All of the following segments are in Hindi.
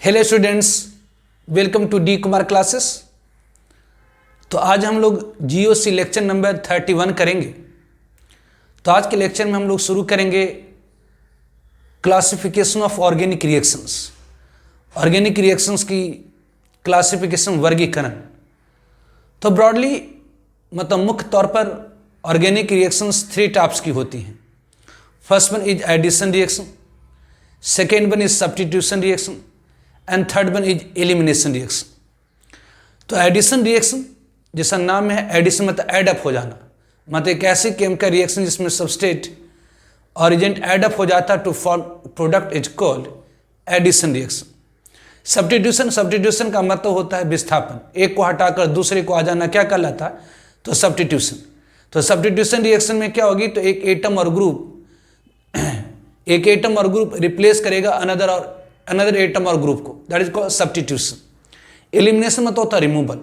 Hello students, welcome to D Kumar classes. तो आज हम लोग जीओसी लेक्चर नंबर 31 करेंगे। तो आज के लेक्चर में हम लोग शुरू करेंगे classification of organic reactions. Organic reactions की क्लासिफिकेशन, वर्गीकरण। तो ब्रॉडली मतलब मुख्य तौर पर ऑर्गेनिक रिएक्शंस 3 टाइप्स की होती हैं। First one is addition reaction, second one is substitution reaction and third one is elimination reaction. तो एडिशन रिएक्शन जैसा नाम है, एडिशन मतलब एडअप हो जाना, मतलब एक ऐसी केमिकल रिएक्शन जिसमें सबस्ट्रेट और एजेंट एडअप हो जाता to form product is called addition reaction. Substitution का मतलब होता है विस्थापन, एक को हटाकर दूसरे को आ जाना क्या कहलाता है, तो सब्स्टिट्यूशन। तो सब्स्टिट्यूशन रिएक्शन में क्या होगी, तो एक एटम और ग्रुप रिप्लेस करेगा अनदर एटम और ग्रुप को, that is called substitution. Elimination मतलब होता है रिमूवल,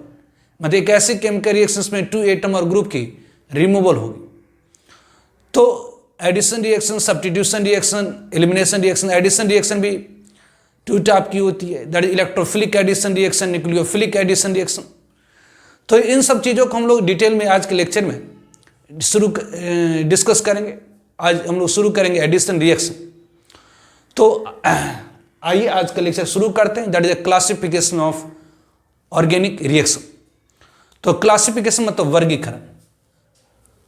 मतलब एक ऐसे केमिकल रिएक्शंस में 2 एटम और ग्रुप की रिमूवल होगी। तो addition reaction, substitution reaction, elimination reaction. Addition reaction भी 2 टाइप की होती है, that is electrophilic addition reaction, nucleophilic addition reaction. तो इन सब चीज़ों को हम लोग डिटेल में आज के लेक्चर में डिस्कस करेंगे। आज हम लोग शुरू करेंगे एडिशन रिएक्शन। तो आइए आज का लेक्चर शुरू करते हैं, that is the classification of organic reaction. तो क्लासिफिकेशन मतलब वर्गीकरण।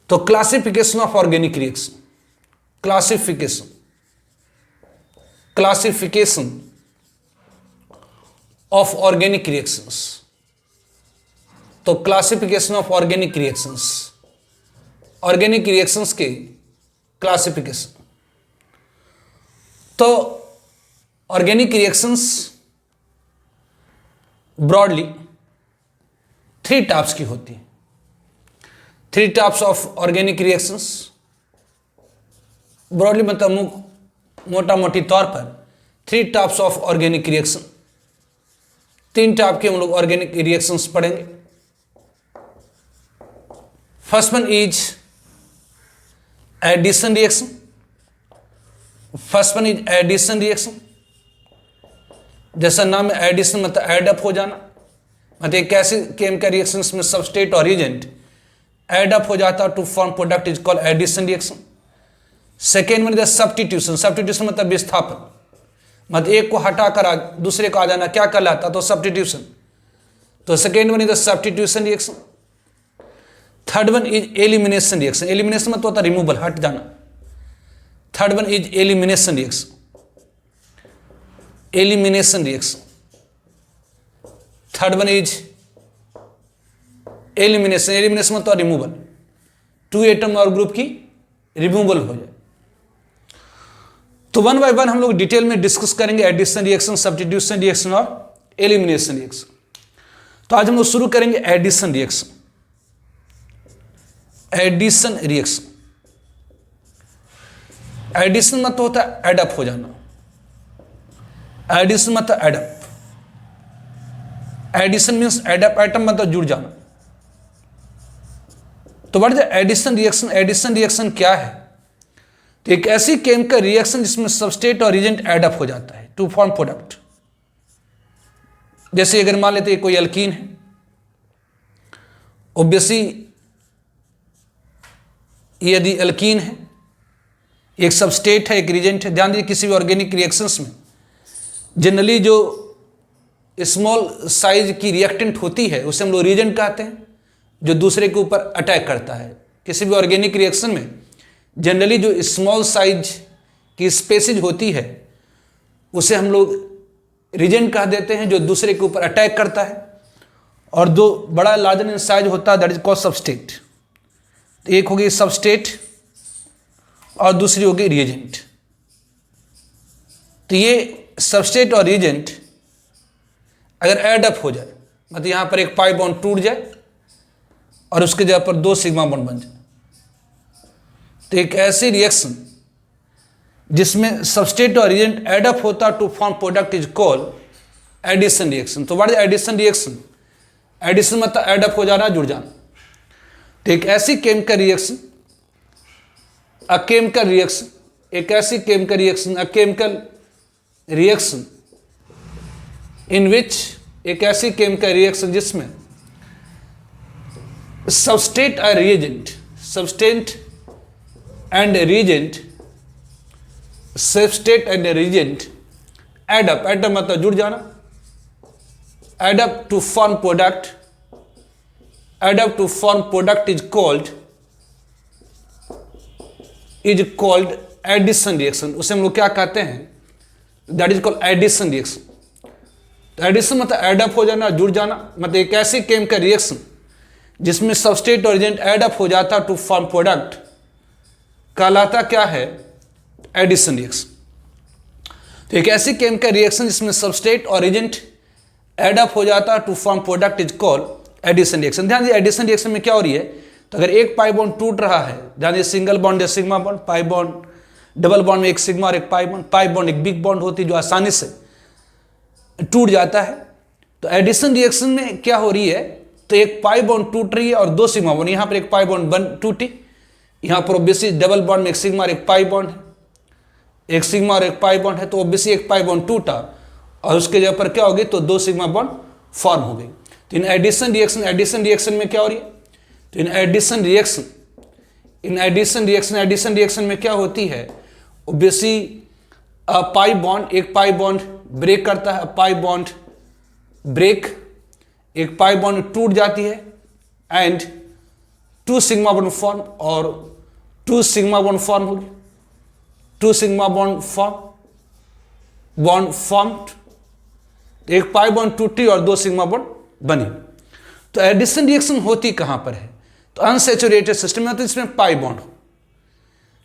तो classification of organic reaction, classification of organic reactions. तो classification of organic reactions, organic reactions के क्लासिफिकेशन। तो ऑर्गेनिक रिएक्शंस ब्रॉडली 3 टाइप्स की होती है। 3 types of organic reactions broadly मतलब मोटा मोटी तौर पर 3 types of organic reaction. 3 type के हम लोग ऑर्गेनिक रिएक्शंस पढ़ेंगे। First one is addition reaction. First one is addition reaction, जैसा नाम है एडिशन मतलब एडअप हो जाना, मतलब एक ऐसे केमिकल रिएक्शंस में सबस्ट्रेट और एजेंट एडअप हो जाता to form product is called addition reaction. Second one is substitution. Substitution मतलब विस्थापन, मतलब एक को हटाकर दूसरे को आ जाना क्या कहलाता, तो सब्स्टिट्यूशन। तो second one is substitution reaction. Third one is elimination reaction. Elimination मतलब होता है रिमूवल, हट जाना। Third one is elimination reaction. Elimination reaction. Third one is elimination. Elimination मतलब रिमूवल, 2 एटम और ग्रुप की रिमूवल हो जाए। तो वन बाय वन हम लोग डिटेल में डिस्कस करेंगे एडिशन रिएक्शन, सब्स्टिट्यूशन रिएक्शन और एलिमिनेशन रिएक्शन। तो आज हम लोग शुरू करेंगे addition reaction. Addition reaction, addition मतलब होता है एडअप हो जाना। एडिशन मतलब add up, addition means add up, atom मतलब जुड़ जाना। तो what is addition reaction? Addition reaction क्या है? तो एक ऐसी केमिकल रिएक्शन जिसमें सबस्ट्रेट और एजेंट एडअप हो जाता है टू फॉर्म प्रोडक्ट। जैसे अगर मान लेते हैं कोई अल्कीन है, ऑब्वियसली यदि अल्कीन है, एक सबस्ट्रेट है, एक रिएजेंट है। ध्यान दीजिए किसी भी ऑर्गेनिक रिएक्शंस में जनरली जो स्मॉल साइज की रिएक्टेंट होती है उसे हम लोग रिएजेंट कहते हैं, जो दूसरे के ऊपर अटैक करता है। किसी भी ऑर्गेनिक रिएक्शन में जनरली जो स्मॉल साइज की स्पेसीज होती है उसे हम लोग रिएजेंट कह देते हैं, जो दूसरे के ऊपर अटैक करता है। और जो बड़ा लार्जर इन साइज होता है दैट इज कॉल्ड सबस्ट्रेट। तो एक होगी सबस्ट्रेट और दूसरी होगी रिएजेंट। तो ये सबस्ट्रेट और रिएजेंट अगर एडअप हो जाए, मतलब यहां पर एक पाई बॉन्ड टूट जाए और उसके जगह पर 2 सिग्मा बॉन्ड बन जाए, तो एक ऐसी रिएक्शन जिसमें सबस्ट्रेट और रिएजेंट एडअप होता to form product is called addition reaction. तो what is addition reaction? Addition मतलब एडअप हो जाना, जुड़ जाना। तो एक ऐसी केमिकल रिएक्शन, एक ऐसी केमिकल रिएक्शन इन विच एक ऐसी केमिकल रिएक्शन जिसमें सबस्टेट और reagent, substrate and reagent, substrate and reagent add up, add up मतलब जुड़ जाना, add up to form product, add up to form product is called addition reaction. उसे हम लोग क्या कहते हैं, that is called addition reaction. तो एडिशन मतलब एड अप हो जाना, जुड़ जाना, मतलब एक ऐसी केमिकल रिएक्शन जिसमें सबस्ट्रेट और रिएजेंट एड अप हो जाता टू फॉर्म प्रोडक्ट कहलाता क्या है, एडिशन रिएक्शन। तो एक ऐसी केमिकल रिएक्शन जिसमें सबस्ट्रेट और रिएजेंट एड अप हो जाता to form product is called addition reaction. ध्यान दीजिए एडिशन रिएक्शन में क्या हो रही है, तो अगर एक पाई बॉन्ड टूट रहा है, ध्यान दीजिए सिंगल बॉन्ड या sigma bond, pi bond, double bond में एक सिग्मा और एक पाई बॉन्ड एक बिग बॉन्ड होती है जो आसानी से टूट जाता है। तो एडिशन रिएक्शन में क्या हो रही है, तो एक पाई बॉन्ड टूट रही है और दो सिग्मा बॉन्ड, यहां पर एक पाई बॉन्ड टूटी, यहां पर ओब्वियसली डबल बॉन्ड में एक सिग्मा और एक पाई बॉन्ड है, एक सिग्मा और एक पाई बॉन्ड है, तो ओब्वियसली एक पाई बॉन्ड टूटा और उसके जगह पर क्या हो गई, तो दो सिग्मा बॉन्ड फॉर्म हो गई। तो इन एडिशन रिएक्शन में क्या हो रही है, तो इन एडिशन रिएक्शन में क्या होती है, ओब्वियसली पाई बॉन्ड, एक पाई बॉन्ड ब्रेक करता है, पाई बॉन्ड ब्रेक, एक पाई बॉन्ड टूट जाती है and two sigma bond form, और टू सिग्मा बॉन्ड फॉर्म होगी, टू सिग्मा बॉन्ड फॉर्म्ड, एक पाई बॉन्ड टूटी और दो सिग्मा बॉन्ड बनी। तो एडिशन रिएक्शन होती कहां पर है, तो अनसैचुरेटेड सिस्टम में होती है जिसमें पाई बॉन्ड हो।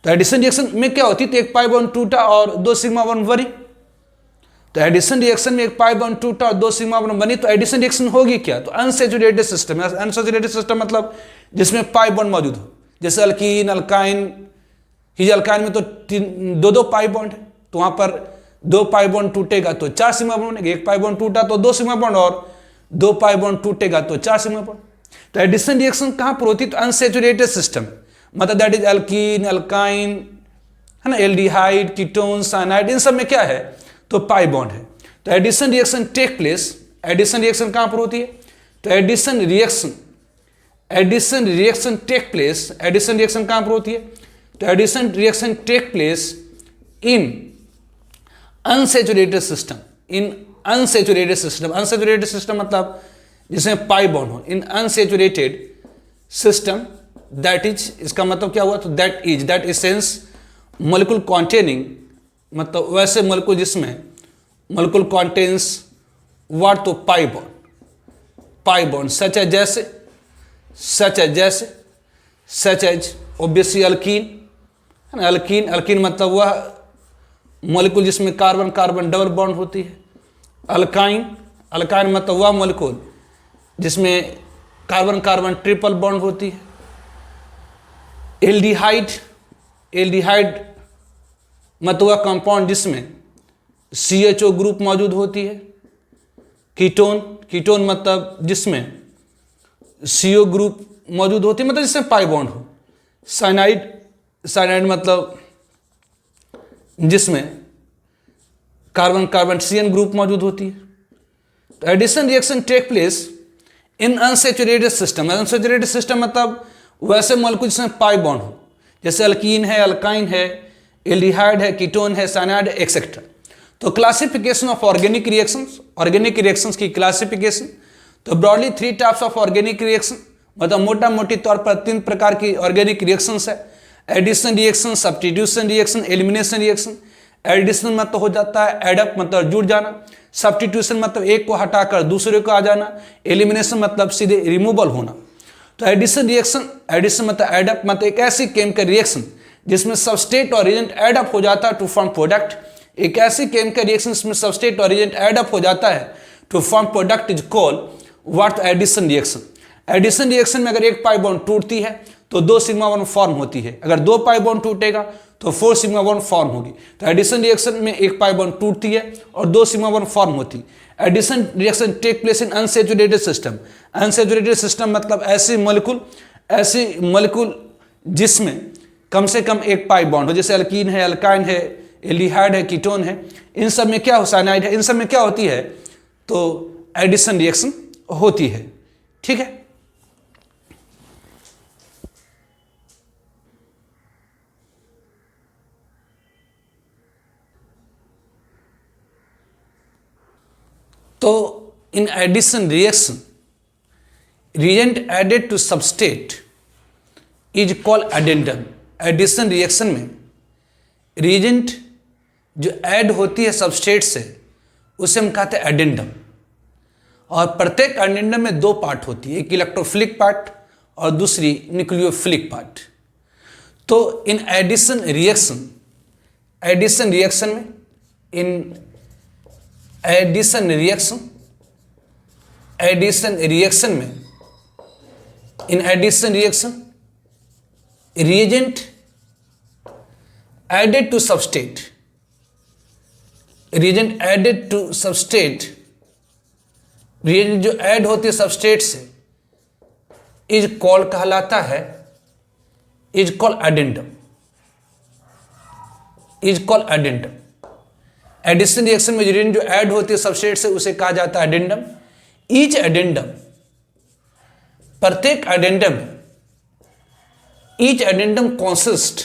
तो एडिशन रिएक्शन में क्या होती है, तो एक पाई बॉन्ड टूटा और दो सिग्मा बॉन्ड बनी। तो एडिशन रिएक्शन में एक पाई बॉन्ड टूटा और दो सिग्मा बॉन्ड बनी, तो एडिशन रिएक्शन होगी क्या, तो अनसैचुरेटेड सिस्टम। अनसैचुरेटेड सिस्टम मतलब जिसमें पाई बॉन्ड मौजूद हो, जैसे अल्कीन, अल्काइन, हीज अल्काइन में तो दो दो पाई बॉन्ड है, तो वहां पर दो पाई बॉन्ड टूटेगा तो चार सिग्मा बॉन्ड बनेगा, एक पाई बॉन्ड टूटा तो दो सिग्मा बॉन्ड और दो पाई बॉन्ड टूटेगा तो चार सिग्मा बॉन्ड। तो एडिशन रिएक्शन कहां पर होती है, तो अनसैचुरेटेड सिस्टम, मतलब दैट इज अल्कीन, अल्काइन, है ना, एल्डिहाइड, कीटोन, साइनाइड, इन सब में क्या है, तो पाई बॉन्ड है। तो addition reaction take place, addition reaction कहां पर होती है, तो addition reaction take place, addition reaction कहां पर होती है, तो addition reaction take place in unsaturated system, unsaturated system मतलब जिसमें पाई बॉन्ड हो, in unsaturated system, that is, इसका मतलब क्या हुआ, तो दैट इसेंस मॉलिक्यूल कॉन्टेनिंग, मतलब वैसे मॉलिक्यूल जिसमें मॉलिक्यूल कॉन्टेन्स व्हाट, तो pi bond such as obviously alkene, है ना, अल्कीन मतलब वह मॉलिक्यूल जिसमें कार्बन कार्बन डबल बॉन्ड होती है। अल्काइन मतलब वह मॉलिक्यूल जिसमें कार्बन कार्बन ट्रिपल बॉन्ड होती है। एल्डिहाइड मतलब वह कंपाउंड जिसमें CHO ग्रुप मौजूद होती है। कीटोन मतलब जिसमें CO ग्रुप मौजूद होती है, मतलब जिसमें पाई बॉन्ड हो। साइनाइड मतलब जिसमें कार्बन कार्बन CN ग्रुप मौजूद होती है। तो addition reaction take place in unsaturated system मतलब वैसे मॉलिक्यूल जिसमें पाई बॉन्ड हो, जैसे अल्कीन है, अल्काइन है, एल्डिहाइड है, कीटोन है, साइनाइड है, एक्सेट्रा। तो क्लासिफिकेशन ऑफ ऑर्गेनिक रिएक्शंस की क्लासिफिकेशन, तो broadly 3 types of organic reaction, मतलब मोटा मोटी तौर पर 3 प्रकार की ऑर्गेनिक रिएक्शंस है। Addition reaction, substitution reaction, elimination reaction. Addition मतलब हो जाता है एडअप मतलब जुड़ जाना, सब्स्टिट्यूशन मतलब एक को हटाकर दूसरे को आ जाना, एलिमिनेशन मतलब सीधे रिमूवल होना। तो एडिशन मतलब एडअप मतलब एक ऐसी केमिकल रिएक्शन जिसमें सबस्ट्रेट और रिएजेंट एडअप हो जाता है टू फॉर्म प्रोडक्ट। एक ऐसी केमिकल रिएक्शन जिसमें सबस्ट्रेट और रिएजेंट एडअप हो जाता है to form product is called what, addition reaction. Addition reaction में अगर एक पाई बॉन्ड टूटती है तो 2 सिग्मा बॉन्ड फॉर्म होती है, अगर 2 पाई बॉन्ड टूटेगा तो 4 सिग्मा बॉन्ड फॉर्म होगी। तो एडिशन रिएक्शन में एक पाई बॉन्ड टूटती है और 2 सिग्मा बॉन्ड फॉर्म होती है। Addition reaction take place in unsaturated system. Unsaturated system मतलब ऐसी मॉलिक्यूल जिसमें कम से कम एक पाई बॉन्ड हो, जैसे अल्कीन है, अल्काइन है, एल्डिहाइड है, कीटोन है, इन सब में क्या हो, साइनाइड है, इन सब में क्या होती है, तो एडिशन रिएक्शन होती है। ठीक है, तो in addition reaction reagent added to substrate is called addendum। Addition reaction में reagent जो ऐड होती है सबस्ट्रेट से उसे हम कहते हैं एडेंडम। और प्रत्येक एडेंडम में दो पार्ट होती है, एक इलेक्ट्रोफिलिक पार्ट और दूसरी न्यूक्लियोफिलिक पार्ट। तो इन एडिशन रिएक्शन में in addition reaction reagent added to substrate reagent जो ऐड होती है सबस्ट्रेट से इज कॉल्ड कहलाता है, is called addendum. Addition reaction में reagent जो ऐड होती है सबस्ट्रेट से उसे कहा जाता है एडेंडम। ईच एडेंडम, प्रत्येक addendum, each addendum consist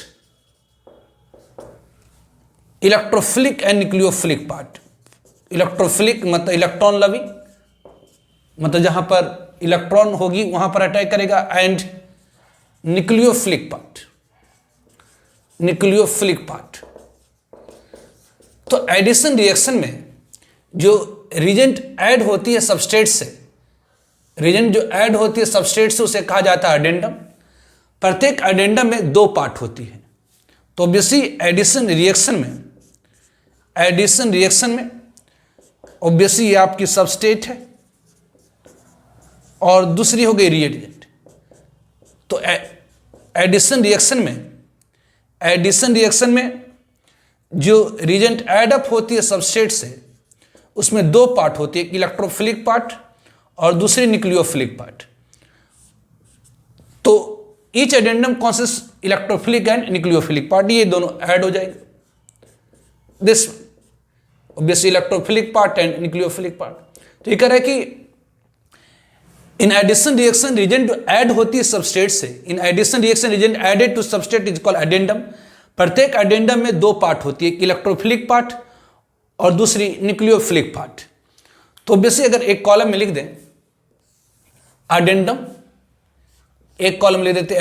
electrophilic and nucleophilic part. Electrophilic मतलब इलेक्ट्रॉन लविंग, मतलब जहां पर इलेक्ट्रॉन होगी वहां पर अटैक करेगा, एंड न्यूक्लियोफिलिक पार्ट। तो एडिशन रिएक्शन में जो रिएजेंट ऐड होती है सबस्ट्रेट से, उसे कहा जाता है एडेंडम। प्रत्येक एडेंडम में दो पार्ट होती है। तो ऑब्वियसली एडिशन रिएक्शन में ऑब्वियसली ये आपकी सबस्ट्रेट है और दूसरी हो गई रिएजेंट। तो एडिशन रिएक्शन में जो रिएजेंट ऐड अप होती है सबस्ट्रेट से उसमें दो पार्ट होती है, एक इलेक्ट्रोफिलिक पार्ट और दूसरी न्यूक्लियोफिलिक पार्ट। तो each addendum consist electrophilic and nucleophilic part, ये दोनों ऐड हो जाएंगे। This obviously electrophilic part and nucleophilic part. तो ये कह रहा है कि इन एडिशन रिएक्शन रिएजेंट जो ऐड होती है सबस्ट्रेट से, in addition reaction reagent added to substrate is called addendum. प्रत्येक एडेंडम में दो पार्ट होती है, एक इलेक्ट्रोफिलिक पार्ट और दूसरी न्यूक्लियोफिलिक पार्ट। तो ऑब्वियसली अगर एक कॉलम में लिख दें एडेंडम, एक कॉलम ले देते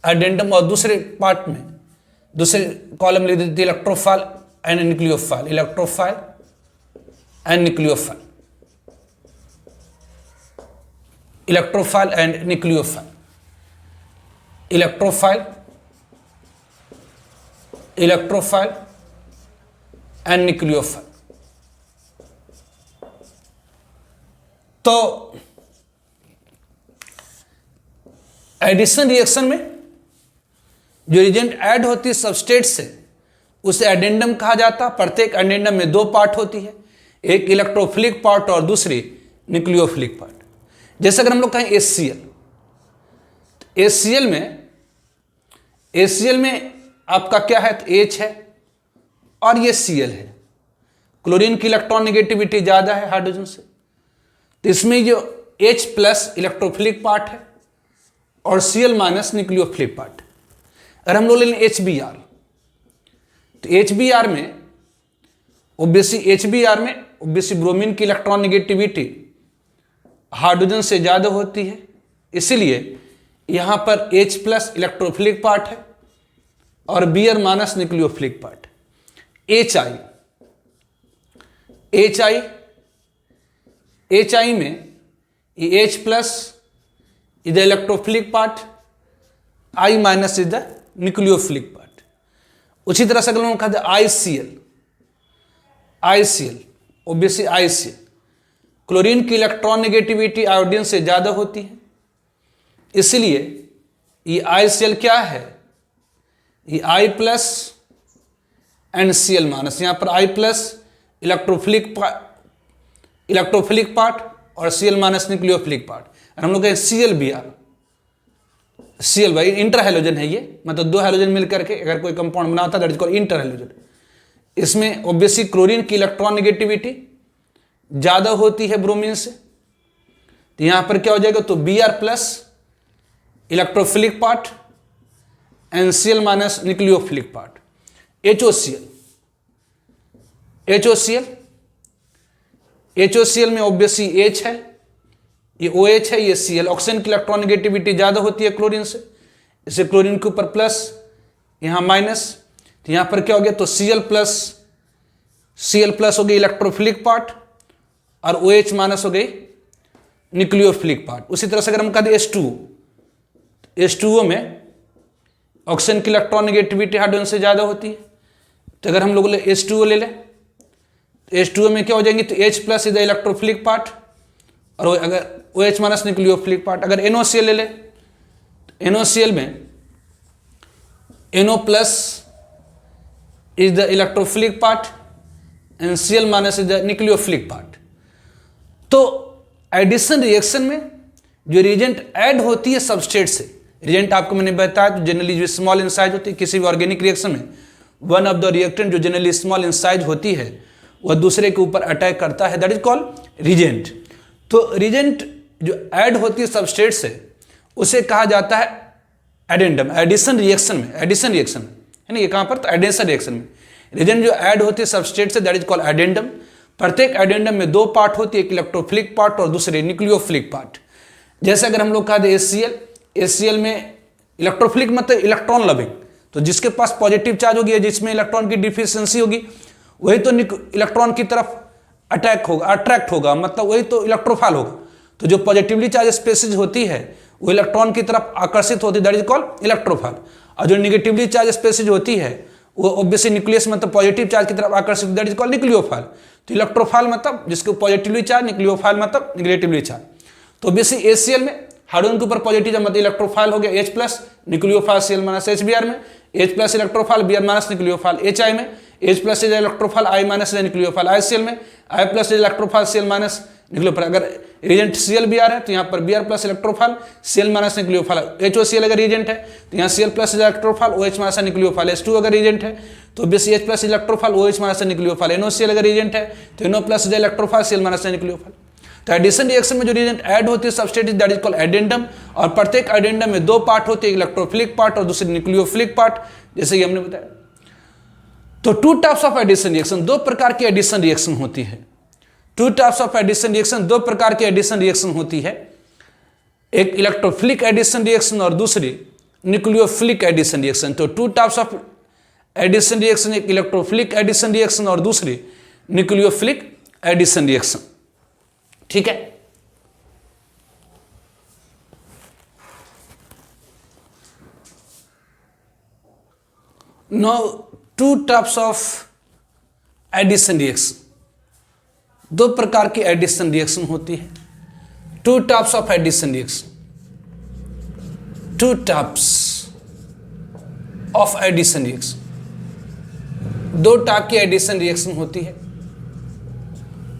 एडेंडम और दूसरे पार्ट में दूसरे कॉलम ले देते electrophile and nucleophile, electrophile and nucleophile, electrophile and nucleophile, electrophile and nucleophile. तो एडिशन रिएक्शन में जो रिएजेंट ऐड होती है सबस्ट्रेट से उसे एडेंडम कहा जाता है। प्रत्येक एडेंडम में दो पार्ट होती है, एक इलेक्ट्रोफिलिक पार्ट और दूसरी न्यूक्लियोफिलिक पार्ट। जैसे अगर हम लोग कहें HCl में आपका क्या है, तो H है और ये Cl है। क्लोरीन की इलेक्ट्रॉन नेगेटिविटी ज्यादा है हाइड्रोजन से, तो इसमें जो H प्लस इलेक्ट्रोफिलिक पार्ट है और Cl माइनस न्यूक्लियोफिलिक पार्ट। अगर हम लोग ले लें HBr, तो HBr में ऑब्वियसली ब्रोमीन की इलेक्ट्रॉन नेगेटिविटी हाइड्रोजन से ज्यादा होती है, इसीलिए यहां पर H प्लस इलेक्ट्रोफिलिक पार्ट है और Br minus nucleophilic part. HI में ये H plus is the electrophilic part, I minus is the nucleophilic part. उसी तरह से अगर हम कहते हैं ICl, ऑब्वियसली ICl क्लोरीन की इलेक्ट्रॉन नेगेटिविटी आयोडीन से ज्यादा होती है, इसलिए ये ICl क्या है, ये I plus and Cl minus. यहां पर I प्लस इलेक्ट्रोफिलिक पार्ट और Cl माइनस न्यूक्लियोफिलिक पार्ट। और हम लोग कहें Cl भाई इंटर हैलोजन है ये, मतलब दो हैलोजन मिलकर के अगर कोई कंपाउंड बनाता है that is called inter halogen. इसमें ऑब्वियसली क्लोरीन की इलेक्ट्रॉन नेगेटिविटी ज़्यादा होती है ब्रोमीन से, तो यहाँ पर क्या हो जाएगा, तो Br plus electrophilic part, NCl minus nucleophilic part, HOCl। HOCl में ऑब्वियसली H है, ये OH है, ये Cl। ऑक्सीजन की इलेक्ट्रॉन नेगेटिविटी ज़्यादा होती है क्लोरीन से, इसे क्लोरीन के ऊपर प्लस, यहाँ माइनस, तो यहाँ पर क्या हो गया, तो Cl प्लस हो गई इलेक्ट्रोफिलिक पार्ट और OH माइनस हो गई न्यूक्लियोफिलिक पार्ट। उसी तरह से अगर हम कहते H2O में ऑक्सीजन की इलेक्ट्रॉन नेगेटिविटी हाइड्रोजन से ज़्यादा होती है, तो अगर हम लोग H2O ले लें, तो H2O में क्या हो जाएंगे, तो H plus is the electrophilic part और अगर OH माइनस न्यूक्लियोफिलिक पार्ट। अगर NOCl ले लें, तो NOCl में NO plus is the electrophilic part, NCl minus is the nucleophilic part. तो एडिशन रिएक्शन में जो रिएजेंट ऐड होती है सबस्ट्रेट से, रिएजेंट आपको मैंने बताया तो जनरली जो स्मॉल इन साइज होती है किसी भी ऑर्गेनिक रिएक्शन में, वन ऑफ द रिएक्टेंट जो जनरली स्मॉल इन साइज होती है वह दूसरे के ऊपर अटैक करता है, दैट इज कॉल्ड रिएजेंट। तो रिएजेंट जो ऐड होती है सबस्ट्रेट से उसे कहा जाता है एडेंडम। एडिशन रिएक्शन में है ना, ये कहाँ पर, तो एडिशन रिएक्शन में रिएजेंट जो ऐड होती है substrate say that is called addendum. प्रत्येक एडेंडम में दो पार्ट होती है, एक इलेक्ट्रोफिलिक पार्ट और दूसरे न्यूक्लियोफिलिक पार्ट। जैसे अगर हम लोग कहा HCl में इलेक्ट्रोफिलिक मतलब इलेक्ट्रॉन लविंग, तो जिसके पास पॉजिटिव चार्ज होगी, जिसमें इलेक्ट्रॉन की डिफिशियंसी होगी, वही तो इलेक्ट्रॉन की तरफ अट्रैक्ट होगा, मतलब वही तो इलेक्ट्रोफाइल होगा। तो जो पॉजिटिवली चार्ज स्पेसीज होती है वो इलेक्ट्रॉन की तरफ आकर्षित होती है, दैट इज कॉल्ड इलेक्ट्रोफाइल। और जो निगेटिवली चार्ज स्पेसीज होती है वो ऑब्वियसली न्यूक्लियस मतलब पॉजिटिव चार्ज की तरफ आकर्षित, दैट इज कॉल्ड न्यूक्लियोफाइल। तो इलेक्ट्रोफाइल मतलब जिसको पॉजिटिवली चार्ज, न्यूक्लियोफाइल मतलब निगेटिवली चार्ज। तो ऑब्वियसली HCl में हाइड्रोजन के ऊपर पॉजिटिव मतलब इलेक्ट्रोफाइल हो गया H plus, nucleophile Cl minus HBr में H plus electrophile, Br minus nucleophile HI में H plus electrophile, I minus nucleophile ICl में I plus electrophile Cl minus nucleophile. अगर रिएजेंट Cl है तो यहाँ पर Br plus electrophile Cl minus nucleophile. HOCl अगर रिएजेंट है तो यहाँ Cl plus electrophile OH minus nucleophile. H2 अगर रिएजेंट है तो बेसी H plus electrophile OH minus nucleophile. NOCl अगर रिएजेंट है तो NO plus electrophile Cl minus nucleophile. तो एडिशन रिएक्शन में जो रिएजेंट ऐड होती है substrate that is called addendum, और प्रत्येक एडेंडम में दो पार्ट होते हैं, इलेक्ट्रोफिलिक पार्ट और दूसरे न्यूक्लियोफिलिक पार्ट, जैसे कि हमने बताया। तो two types of addition reaction, दो प्रकार की एडिशन रिएक्शन होती है। Two types of addition reaction, दो प्रकार की एडिशन रिएक्शन होती है, एक इलेक्ट्रोफिलिक एडिशन रिएक्शन और दूसरी न्यूक्लियोफिलिक एडिशन रिएक्शन। तो two types of addition reaction, एक इलेक्ट्रोफिलिक एडिशन रिएक्शन और दूसरी न्यूक्लियोफिलिक एडिशन रिएक्शन। ठीक है, now two types of addition reaction, दो प्रकार की एडिशन रिएक्शन होती है। Two types of addition reaction, two types of addition reaction, दो टाइप की एडिशन रिएक्शन होती है।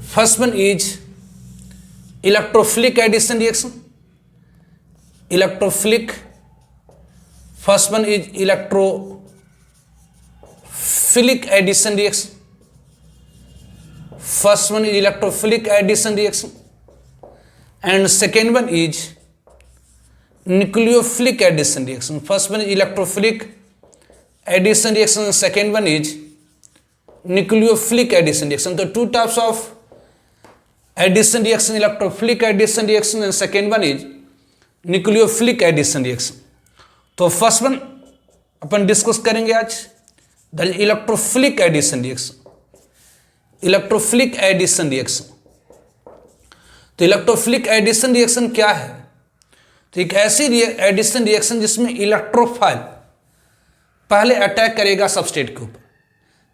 First one is electrophilic addition reaction, electrophilic, first one is electrophilic addition reaction, first one is electrophilic addition reaction and second one is nucleophilic addition reaction. First one is electrophilic addition reaction, second one is nucleophilic addition reaction. तो two types of addition reaction, electrophilic addition reaction and second one is nucleophilic addition reaction. तो फर्स्ट वन अपन डिस्कस करेंगे आज, that is electrophilic addition reaction. Electrophilic addition reaction, तो इलेक्ट्रोफिलिक एडिशन रिएक्शन क्या है? तो एक ऐसी एडिशन रिएक्शन जिसमें इलेक्ट्रोफाइल पहले अटैक करेगा सबस्ट्रेट के ऊपर।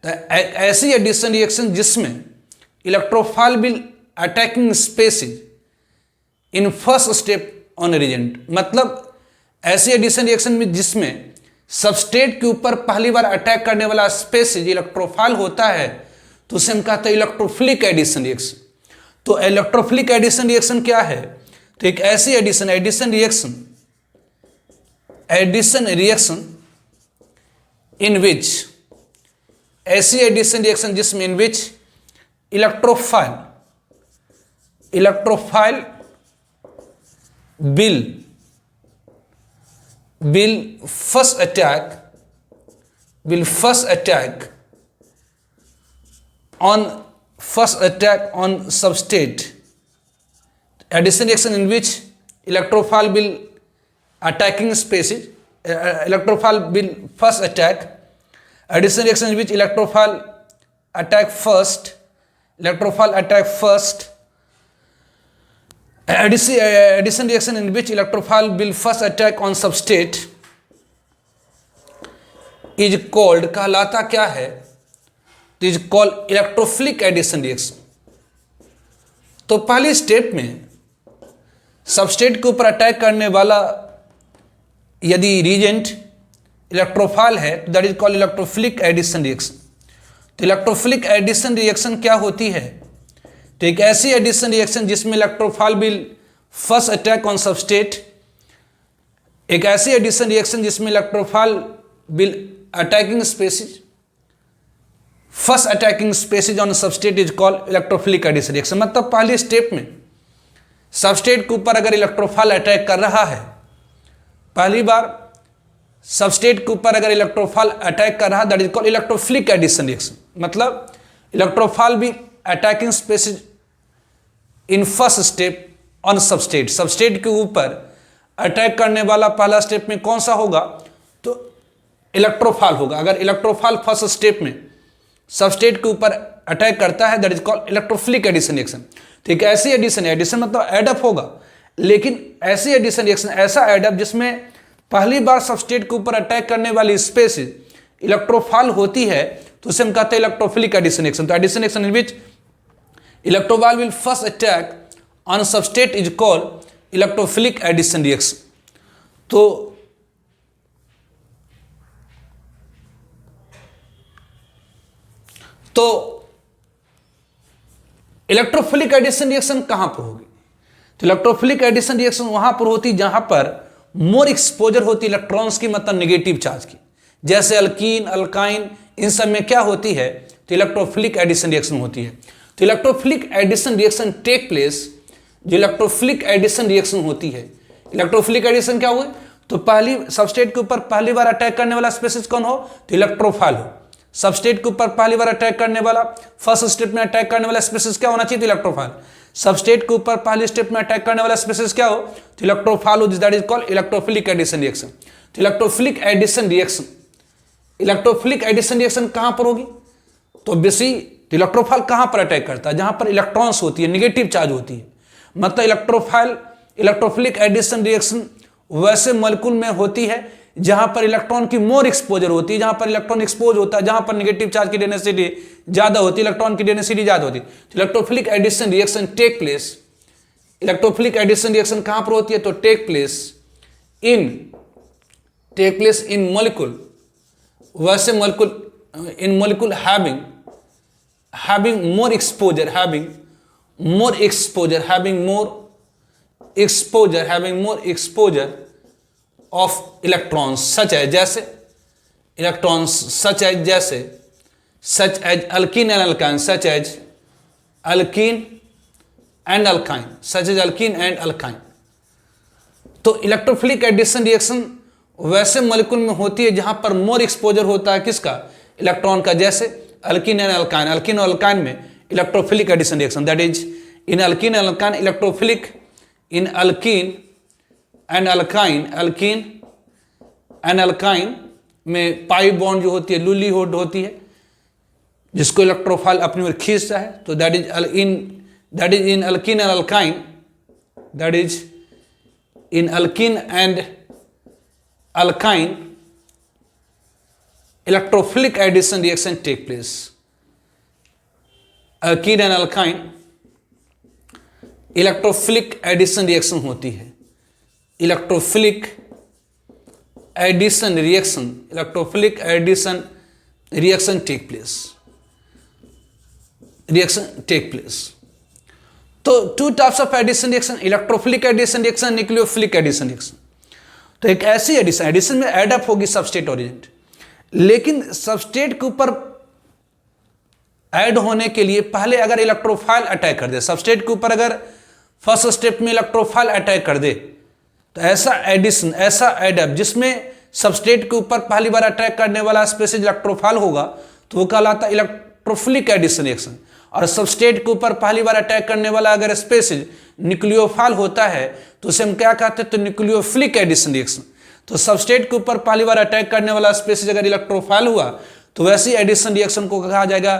तो ऐसी एडिशन रिएक्शन जिसमें electrophile will attacking species in first step on reagent, मतलब ऐसी एडिशन रिएक्शन में जिसमें सबस्ट्रेट के ऊपर पहली बार अटैक करने वाला स्पेसीज इलेक्ट्रोफाइल होता है, तो उसे हम कहते हैं इलेक्ट्रोफिलिक एडिशन रिएक्शन। तो इलेक्ट्रोफिलिक एडिशन रिएक्शन क्या है? तो एक ऐसी एडिशन रिएक्शन इन विच, ऐसी एडिशन रिएक्शन जिसमें in which electrophile electrophile will first attack on substrate. Addition reaction in which electrophile will attacking species. Electrophile will first attack. Addition reaction in which electrophile attack first. Addition reaction in which electrophile will first attack on substrate is called, कहलाता क्या है, तो is called electrophilic addition reaction. तो पहली स्टेप में सबस्ट्रेट के ऊपर अटैक करने वाला यदि रिएजेंट इलेक्ट्रोफाइल है तो that is called electrophilic addition reaction. तो इलेक्ट्रोफिलिक एडिशन रिएक्शन क्या होती है, तो एक ऐसी एडिशन रिएक्शन जिसमें electrophile will first attack on substrate, एक ऐसी एडिशन रिएक्शन जिसमें electrophile will attacking species, first attacking species on substrate is called electrophilic addition reaction. मतलब पहली स्टेप में सबस्ट्रेट के ऊपर अगर इलेक्ट्रोफाइल अटैक कर रहा है, पहली बार सबस्ट्रेट के ऊपर अगर इलेक्ट्रोफाइल अटैक कर रहा है that is called electrophilic addition reaction. मतलब इलेक्ट्रोफाइल भी attacking species in first step on substrate, substrate के ऊपर अटैक करने वाला पहला स्टेप में कौन सा होगा, तो इलेक्ट्रोफाइल होगा। अगर इलेक्ट्रोफाइल फर्स्ट स्टेप में सबस्ट्रेट के ऊपर अटैक करता है that is called electrophilic addition reaction. ठीक है, ऐसी एडिशन, एडिशन मतलब एडअप होगा, लेकिन ऐसी एडिशन रिएक्शन, ऐसा एडअप जिसमें पहली बार सबस्ट्रेट के ऊपर अटैक करने वाली स्पेसीज इलेक्ट्रोफाइल होती है तो उसे हम कहते हैं इलेक्ट्रोफिलिक एडिशन रिएक्शन। तो addition reaction in which electrophile will first attack on substrate is called electrophilic addition reaction. तो इलेक्ट्रोफिलिक एडिशन रिएक्शन कहां पर होगी, तो इलेक्ट्रोफिलिक एडिशन रिएक्शन वहां पर होती जहां पर मोर एक्सपोजर होती इलेक्ट्रॉन्स की, मतलब नेगेटिव चार्ज की, जैसे अल्कीन, अल्काइन, इन सब में क्या होती है, तो इलेक्ट्रोफिलिक एडिशन रिएक्शन होती है। तो electrophilic addition reaction take place, जो इलेक्ट्रोफिलिक एडिशन रिएक्शन होती है, इलेक्ट्रोफिलिक एडिशन क्या हुई, तो पहली सबस्ट्रेट के ऊपर पहली बार अटैक करने वाला स्पेसीज कौन हो, तो इलेक्ट्रोफाइल हो। सबस्ट्रेट के ऊपर पहली बार अटैक करने वाला, फर्स्ट स्टेप में अटैक करने वाला स्पेसीज क्या होना चाहिए, तो इलेक्ट्रोफाइल। सबस्ट्रेट के ऊपर पहली स्टेप में अटैक करने वाला स्पेसीज क्या हो, तो इलेक्ट्रोफाइल हो, that is called electrophilic addition reaction. तो electrophilic addition reaction, electrophilic addition reaction कहां पर होगी, तो बेसी इलेक्ट्रोफाइल कहां पर अटैक करता है, जहां पर इलेक्ट्रॉन्स होती है, नेगेटिव चार्ज होती है। मतलब इलेक्ट्रोफिलिक एडिशन रिएक्शन वैसे मॉलिक्यूल में होती है जहां पर इलेक्ट्रॉन की मोर एक्सपोजर होती है, जहां पर इलेक्ट्रॉन एक्सपोज होता है, जहां पर नेगेटिव चार्ज की डेंसिटी ज्यादा होती है, इलेक्ट्रॉन की डेंसिटी ज्यादा होती है। तो electrophilic addition reaction take place, electrophilic addition reaction कहां पर होती है, तो टेक प्लेस इन मॉलिक्यूल, वैसे molecule in molecule having more exposure of electrons such as जैसे electrons such as alkene and alkyne, such as alkene and alkyne। तो इलेक्ट्रोफिलिक एडिशन रिएक्शन वैसे मॉलिक्यूल में होती है जहां पर मोर एक्सपोजर होता है किसका, इलेक्ट्रॉन का, जैसे अल्कीन एंड अल्काइन। अल्कीन और अल्काइन में electrophilic addition reaction, that is in alkene and alkyne electrophilic, in alkene and alkyne में पाई बॉन्ड जो होती है लूली हुड होती है, जिसको इलेक्ट्रोफाइल अपनी ओर खींचता है। तो that is in alkene and alkyne, that is in alkene and alkyne electrophilic addition reaction take place. Alkene and alkyne electrophilic addition reaction होती है, electrophilic addition reaction take place. तो two types of addition reaction, electrophilic addition reaction, nucleophilic addition reaction. तो एक ऐसी एडिशन में एडअप होगी सबस्ट्रेट और रिएजेंट, लेकिन सबस्ट्रेट के ऊपर ऐड होने के लिए पहले अगर इलेक्ट्रोफाइल अटैक कर दे, सबस्ट्रेट के ऊपर अगर फर्स्ट स्टेप में इलेक्ट्रोफाइल अटैक कर दे, तो ऐसा एडिशन, ऐसा एडअप जिसमें सबस्ट्रेट के ऊपर पहली बार अटैक करने वाला स्पेसीज इलेक्ट्रोफाइल होगा तो वो कहलाता है इलेक्ट्रोफिलिक एडिशन रिएक्शन। और सबस्ट्रेट के ऊपर पहली बार अटैक करने वाला अगर स्पेसीज न्यूक्लियोफाइल होता है तो उसे हम क्या कहते हैं, तो न्यूक्लियोफिलिक एडिशन रिएक्शन। तो सबस्ट्रेट के ऊपर पहली बार अटैक करने वाला स्पेसीज अगर इलेक्ट्रोफाइल हुआ तो वैसी एडिशन रिएक्शन को कहा जाएगा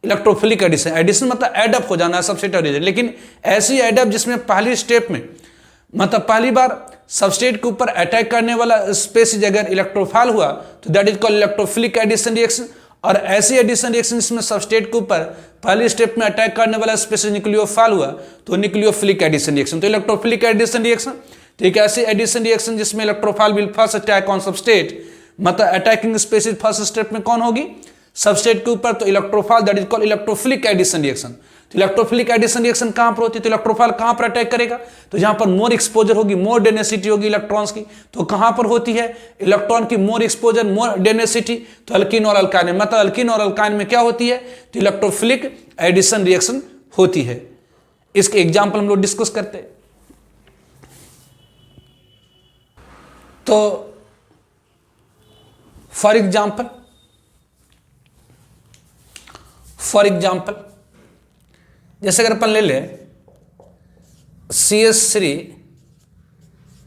इलेक्ट्रोफिलिक एडिशन। एडिशन मतलब एडअप हो जाना सबस्ट्रेट और रिएजेंट, लेकिन ऐसी एडअप जिसमें पहली स्टेप में मतलब पहली बार सबस्ट्रेट के ऊपर अटैक करने वाला स्पेसीज अगर इलेक्ट्रोफाइल हुआ तो that is called electrophilic addition reaction. और ऐसी एडिशन रिएक्शन जिसमें सबस्ट्रेट के ऊपर पहली स्टेप में अटैक करने वाला स्पेसीज न्यूक्लियोफाइल हुआ तो न्यूक्लियोफिलिक एडिशन रिएक्शन। तो इलेक्ट्रोफिलिक एडिशन रिएक्शन, तो एक ऐसी एडिशन रिएक्शन जिसमें electrophile will first attack on substrate, मतलब अटैकिंग स्पेसीज फर्स्ट स्टेप में कौन होगी, सबस्ट्रेट के ऊपर, तो electrophile that is called electrophilic addition reaction. तो इलेक्ट्रोफिलिक एडिशन रिएक्शन कहां पर होती है, तो इलेक्ट्रोफाइल कहां पर अटैक करेगा, तो जहां पर मोर एक्सपोजर होगी, मोर डेंसिटी होगी इलेक्ट्रॉन्स की, तो कहां पर होती है, इलेक्ट्रॉन की मोर एक्सपोजर, मोर डेंसिटी, तो अल्कीन और अल्काइन में, मतलब अल्कीन और अल्काइन में क्या होती है, तो इलेक्ट्रोफिलिक एडिशन रिएक्शन होती है। इसके एग्जाम्पल हम लोग डिस्कस करते हैं। तो फॉर एग्जाम्पल जैसे अगर अपन ले ले CH3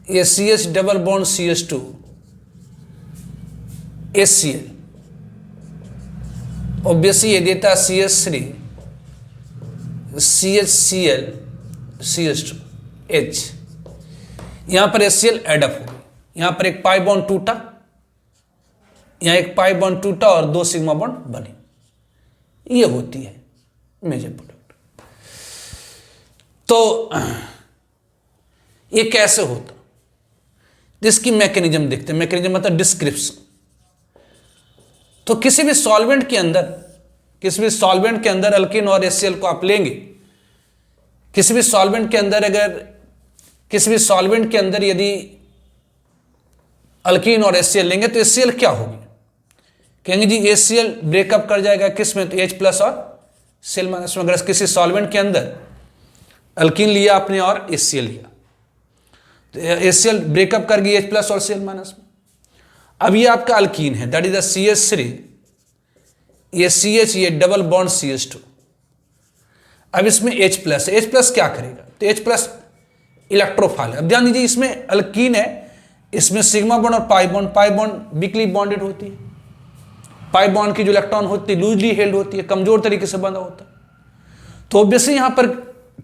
ये CH double bond CH2 HCl, obviously ये देता है CH3 CHCl CH2 H, यहां पर HCl एडअप हो गई, यहां पर एक पाई बॉन्ड टूटा, यहां एक पाई बॉन्ड टूटा और 2 सिग्मा बॉन्ड बने, ये होती है मेजर प्रोडक्ट। तो ये कैसे होता, इसकी मैकेनिज्म देखते हैं। मैकेनिज्म मतलब डिस्क्रिप्शन। तो किसी भी सॉल्वेंट के अंदर अल्कीन और HCl को आप लेंगे, किसी भी सॉल्वेंट के अंदर यदि अल्कीन और HCl लेंगे तो HCl क्या होगी, कहेंगे जी HCl ब्रेकअप कर जाएगा किस में, तो H प्लस और Cl माइनस में। अगर किसी सॉल्वेंट के अंदर अल्कीन लिया आपने और HCl लिया तो HCl ब्रेकअप कर गई H प्लस और Cl माइनस में। अब ये आपका अल्कीन है, दैट इज द CH3, ये CH, ये डबल बॉन्ड CH2। अब इसमें H प्लस है, H प्लस क्या करेगा, तो H प्लस इलेक्ट्रोफाइल है। अब ध्यान दीजिए इसमें अल्कीन है, इसमें सिग्मा बॉन्ड और पाई बॉन्ड वीकली बॉन्डेड होती है, पाई बॉन्ड की जो इलेक्ट्रॉन होती है लूजली हेल्ड होती है, कमजोर तरीके से बंधा होता है। तो ऑब्वियसली यहां पर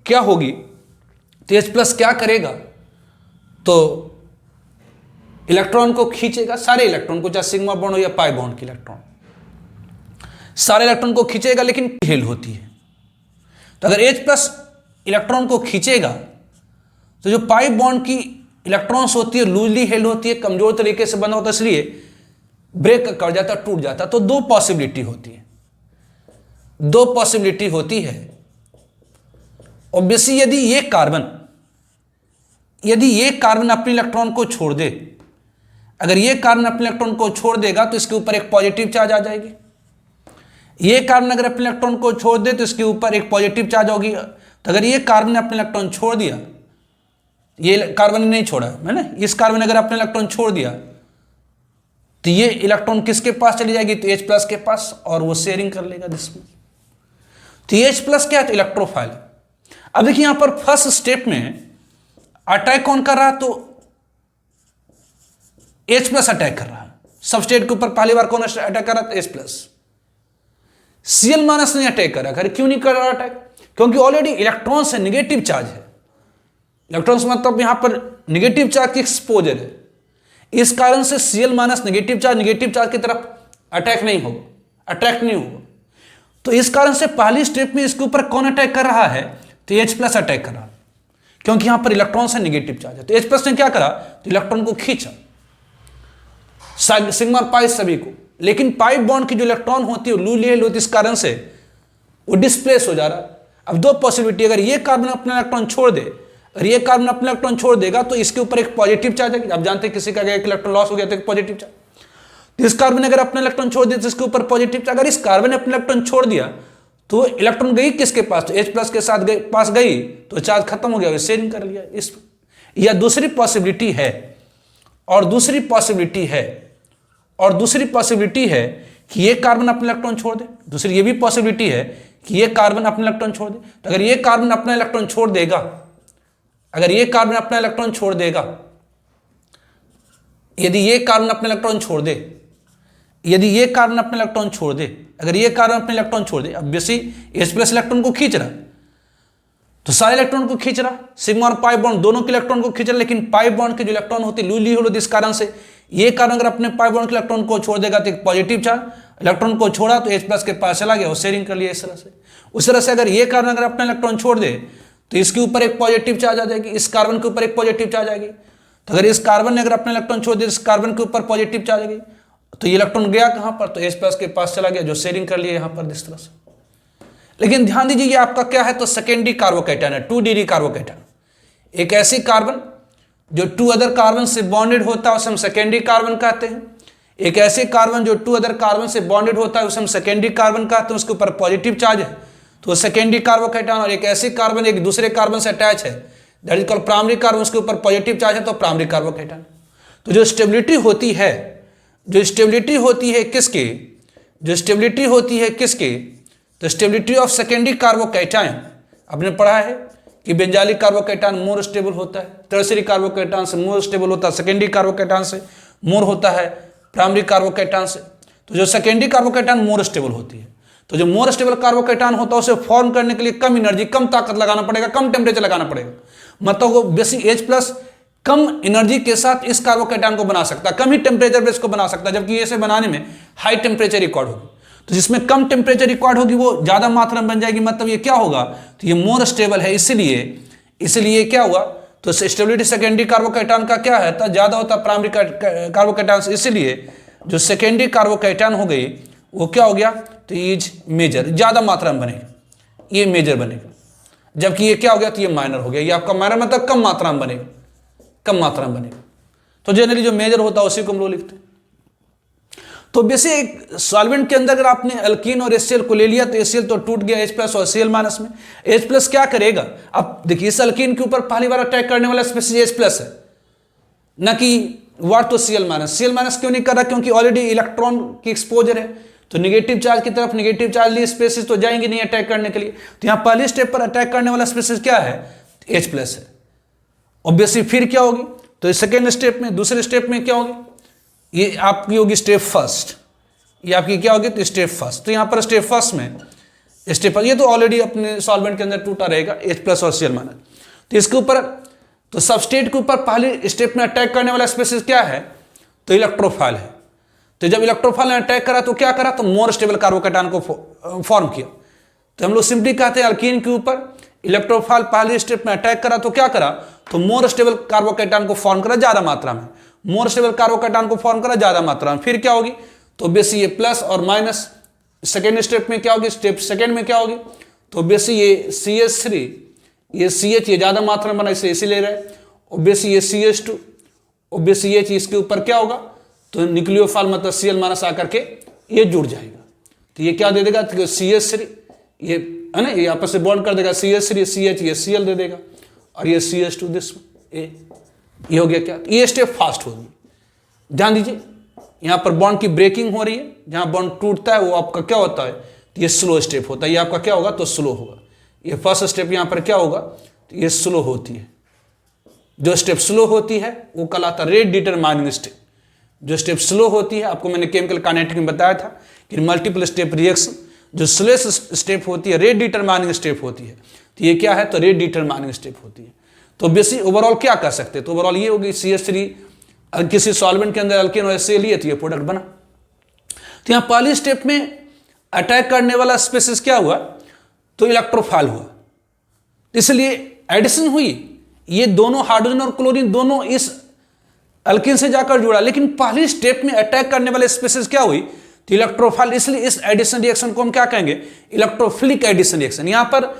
क्या होगी, तो H प्लस क्या करेगा, तो इलेक्ट्रॉन को खींचेगा, सारे इलेक्ट्रॉन को, चाहे सिग्मा बॉन्ड हो या पाई बॉन्ड की इलेक्ट्रॉन, सारे इलेक्ट्रॉन को खींचेगा, लेकिन हेल्ड होती है। तो अगर H प्लस इलेक्ट्रॉन को खींचेगा तो जो पाई बॉन्ड की इलेक्ट्रॉन्स होती है लूजली हेल्ड होती है, कमजोर तरीके से बंधा होता है, इसलिए ब्रेक कर जाता, टूट जाता। तो दो पॉसिबिलिटी होती है। ऑब्वियसली यदि ये कार्बन अपने इलेक्ट्रॉन को छोड़ दे, अगर ये कार्बन अपने इलेक्ट्रॉन को छोड़ देगा तो इसके ऊपर एक पॉजिटिव चार्ज आ जाएगी। ये कार्बन अगर अपने इलेक्ट्रॉन को छोड़ दे तो इसके ऊपर एक पॉजिटिव चार्ज होगी। तो अगर ये कार्बन ने अपने इलेक्ट्रॉन छोड़ दिया, ये कार्बन ने नहीं छोड़ा है ना, इस कार्बन ने अगर अपने इलेक्ट्रॉन छोड़ दिया तो ये इलेक्ट्रॉन किसके पास चली जाएगी, तो H प्लस के पास, और वो शेयरिंग कर लेगा जिसमें। तो H प्लस क्या है, तो इलेक्ट्रोफाइल। अब देखिए यहां पर फर्स्ट स्टेप में अटैक कौन कर रहा है, तो H प्लस अटैक कर रहा है सबस्ट्रेट के ऊपर। पहली बार कौन अटैक कर रहा है, H प्लस। Cl माइनस नहीं अटैक कर रहा है। क्यों नहीं कर रहा अटैक, क्योंकि ऑलरेडी इलेक्ट्रॉन से नेगेटिव चार्ज है। इलेक्ट्रॉन्स मतलब यहां पर नेगेटिव चार्ज की एक्सपोजर है, इस कारण से Cl माइनस नेगेटिव चार्ज की तरफ अटैक्ट नहीं होगा। तो इस कारण से पहली स्टेप में इसके ऊपर कौन अटैक कर रहा है, तो H प्लस अटैक कर रहा है, क्योंकि यहां पर इलेक्ट्रॉन से नेगेटिव चार्ज है। तो H प्लस ने क्या करा, तो इलेक्ट्रॉन को खींचा, सिग्मा पाई सभी को, लेकिन पाई बॉन्ड की जो इलेक्ट्रॉन होती है लूजली हेल्ड होती है, इस कारण से वो डिस्प्लेस हो जा रहा है। अब दो पॉसिबिलिटी, अगर ये कार्बन अपना इलेक्ट्रॉन छोड़ दे, अगर ये कार्बन अपना इलेक्ट्रॉन छोड़ देगा तो इसके ऊपर एक पॉजिटिव चार्ज है। आप जानते हैं किसी का एक इलेक्ट्रॉन लॉस हो गया तो एक पॉजिटिव चार्ज, तो इस कार्बन ने अगर अपना इलेक्ट्रॉन छोड़ दिया तो इसके ऊपर पॉजिटिव चार्ज। अगर इस कार्बन ने अपना इलेक्ट्रॉन छोड़ दिया तो इलेक्ट्रॉन गई किसके पास, तो H प्लस के साथ गई, पास गई तो चार्ज खत्म हो गया, शेयरिंग कर लिया इस। या दूसरी पॉसिबिलिटी है, और दूसरी पॉसिबिलिटी है, और दूसरी पॉसिबिलिटी है कि ये कार्बन अपना इलेक्ट्रॉन छोड़ दे। दूसरी ये भी पॉसिबिलिटी है कि ये कार्बन अपना इलेक्ट्रॉन छोड़ दे। तो अगर ये कार्बन अपना इलेक्ट्रॉन छोड़ देगा, अगर ये कार्बन अपना इलेक्ट्रॉन छोड़ देगा, यदि ये कार्बन अपना इलेक्ट्रॉन छोड़ दे, यदि ये कार्बन अपना इलेक्ट्रॉन छोड़ दे, अगर ये कार्बन अपने इलेक्ट्रॉन छोड़ दे, ऑब्वियसली H प्लस इलेक्ट्रॉन को खींच रहा, तो सारे इलेक्ट्रॉन को खींच रहा, सिग्मा और पाई बॉन्ड दोनों के इलेक्ट्रॉन को खींच रहा, लेकिन पाई बॉन्ड के जो इलेक्ट्रॉन होते लूजली होते, इस कारण से ये कार्बन अगर अपने पाई बॉन्ड के इलेक्ट्रॉन को छोड़ देगा तो एक पॉजिटिव चार्ज, इलेक्ट्रॉन को छोड़ा तो H प्लस के पास चला गया और शेयरिंग कर लिया इस तरह से। उस तरह से अगर ये कार्बन अगर अपना इलेक्ट्रॉन छोड़ दे तो इसके ऊपर एक पॉजिटिव चार्ज आ जाएगी, इस कार्बन के ऊपर एक पॉजिटिव चार्ज आएगी। तो अगर इस कार्बन ने अगर अपना इलेक्ट्रॉन छोड़ दिया, इस कार्बन के ऊपर पॉजिटिव चार्ज आएगी, तो ये इलेक्ट्रॉन गया कहां पर, तो H प्लस के पास चला गया, जो शेयरिंग कर लिया यहां पर इस तरह से। लेकिन ध्यान दीजिए ये आपका क्या है, तो सेकेंडरी कार्बोकैटायन है, 2D कार्बोकैटायन। एक ऐसी कार्बन जो 2 अदर कार्बन से बॉन्डेड होता है उसे हम सेकेंडरी कार्बन कहते हैं। एक ऐसे कार्बन जो 2 अदर कार्बन से बॉन्डेड होता है उसे हम सेकेंडरी कार्बन कहते हैं, उसके ऊपर पॉजिटिव चार्ज है तो सेकेंडरी कार्बोकैटायन। और एक ऐसे कार्बन एक दूसरे कार्बन से अटैच है, that is called primary carbon, उसके ऊपर पॉजिटिव चार्ज है तो प्राइमरी कार्बोकैटायन। तो जो स्टेबिलिटी होती है, जो स्टेबिलिटी होती है किसकी, जो स्टेबिलिटी होती है किसकी, तो स्टेबिलिटी ऑफ सेकेंडरी कार्बोकैटायन आपने पढ़ा है कि बेंजालिक कार्बोकैटायन मोर स्टेबल होता है, टर्शियरी कार्बोकैटायन से मोर स्टेबल होता है, सेकेंडरी कार्बोकैटायन से मोर होता है प्राइमरी कार्बोकैटायन से। तो जो सेकेंडरी कार्बोकैटायन मोर स्टेबल होती है, तो जो मोर स्टेबल कार्बोकैटायन होता है उसे फॉर्म करने के लिए कम एनर्जी, कम ताकत लगाना पड़ेगा, कम टेम्परेचर लगाना पड़ेगा। मतलब बेसिक H प्लस कम एनर्जी के साथ इस कार्बोकैटायन को बना सकता है, कम ही टेम्परेचर पे इसको बना सकता है, जबकि इसे बनाने में हाई टेम्परेचर रिकॉर्ड होगी। तो जिसमें कम टेम्परेचर रिकॉर्ड होगी वो ज्यादा मात्रा में बन जाएगी, मतलब ये क्या होगा, तो ये मोर स्टेबल है, इसलिए क्या हुआ, तो स्टेबिलिटी सेकेंडरी कार्बोकैटायन का क्या है, तो ज्यादा होता है प्राइमरी कार्बोकैटायन से, इसलिए जो सेकेंडरी कार्बोकैटायन हो गई वो क्या हो गया, तो इज मेजर, ज्यादा मात्रा में बनेगा, ये मेजर बनेगा। जबकि ये क्या हो गया, तो ये माइनर हो गया। ये आपका माइनर मतलब कम मात्रा में बनेगा, कम मात्रा में बनेगा। तो जनरली जो मेजर होता है उसी को हम लोग लिखते हैं। तो बेसिक सॉल्वेंट के अंदर अगर आपने अल्कीन और HCl को ले लिया तो HCl तो टूट गया H प्लस और Cl माइनस में। H प्लस क्या करेगा, अब देखिए इस अल्कीन के ऊपर पहली बार अटैक करने वाला स्पीसीज H प्लस है, न कि वाट तो Cl माइनस। Cl माइनस क्यों नहीं कर रहा, क्योंकि ऑलरेडी इलेक्ट्रॉन की एक्सपोजर है, तो निगेटिव चार्ज की तरफ निगेटिव चार्ज लिए स्पीसीज तो जाएंगे नहीं अटैक करने के लिए। तो यहाँ पहले स्टेप पर अटैक करने वाला स्पीसीज क्या है, H प्लस है। ऑब्वियसली फिर क्या होगी, तो सेकेंड स्टेप में, दूसरे स्टेप में क्या होगी, ये आपकी होगी स्टेप फर्स्ट, ये आपकी क्या होगी, तो स्टेप फर्स्ट। तो यहाँ पर स्टेप फर्स्ट में स्टेप फर्स्ट, ये तो ऑलरेडी अपने सॉल्वेंट के अंदर टूटा रहेगा H प्लस और Cl माइनस। तो इसके ऊपर, तो सबस्टेट के ऊपर पहले स्टेप में अटैक करने वाला स्पीसीज क्या है, तो इलेक्ट्रोफाइल है। तो जब इलेक्ट्रोफाइल ने अटैक करा तो क्या करा, तो मोर स्टेबल कार्बोकैटायन को फॉर्म किया। तो हम लोग सिंपली कहते हैं अल्कीन के ऊपर इलेक्ट्रोफाइल पहले स्टेप में अटैक करा तो क्या करा, तो मोर स्टेबल कार्बोकैटायन को फॉर्म करा ज्यादा मात्रा में, मोर स्टेबल कार्बोकैटायन को फॉर्म करा ज्यादा मात्रा में। फिर क्या होगी, तो बेसी ये प्लस और माइनस सेकेंड स्टेप में क्या होगी, स्टेप सेकेंड में क्या होगी, तो बेसी ये CH3, ये CH ये ज्यादा मात्रा में बना इसलिए इसी ले रहे हैं, और बेसी ये CH2 और बेसी ये इसके ऊपर क्या होगा, तो न्यूक्लियोफाइल मतलब Cl माइनस आकर के ये जुड़ जाएगा। तो ये क्या दे देगा, तो CH3 ये है ना, ये आपस से बॉन्ड कर देगा, CH3 CH ये Cl दे देगा, और ये CH2 दिस ये हो गया क्या, ये स्टेप फास्ट होगी। ध्यान दीजिए यहाँ पर बॉन्ड की ब्रेकिंग हो रही है, जहाँ बॉन्ड टूटता है वो आपका क्या होता है, तो ये स्लो स्टेप होता है, ये आपका क्या होगा, तो स्लो होगा। ये फर्स्ट स्टेप यहाँ पर क्या होगा, तो ये स्लो होती है। जो स्टेप स्लो होती है वो कहलाता है रेट डिटरमाइनिंग स्टेप। जो स्टेप स्लो होती है, आपको मैंने केमिकल काइनेटिक में बताया था कि मल्टीपल स्टेप रिएक्शन, जो स्लोएस्ट स्टेप होती है रेट डिटरमाइनिंग स्टेप होती है। तो ये क्या है, तो रेट डिटरमाइनिंग स्टेप होती है। तो बेसिक ओवरऑल क्या कर सकते हैं, तो ओवरऑल ये होगी CH3 किसी सॉल्वेंट के अंदर अल्कीन और HCl लिए तो ये प्रोडक्ट बना। तो यहाँ पहली स्टेप में अटैक करने वाला स्पीसीज क्या हुआ, तो इलेक्ट्रोफाइल हुआ, इसलिए एडिशन हुई, ये दोनों हाइड्रोजन और क्लोरीन दोनों इस अल्कीन से जाकर जुड़ा, लेकिन पहली स्टेप में अटैक करने वाले स्पीसीज क्या हुई, तो इलेक्ट्रोफाइल। इसलिए इस एडिशन रिएक्शन को हम क्या कहेंगे, इलेक्ट्रोफिलिक एडिशन रिएक्शन। यहां पर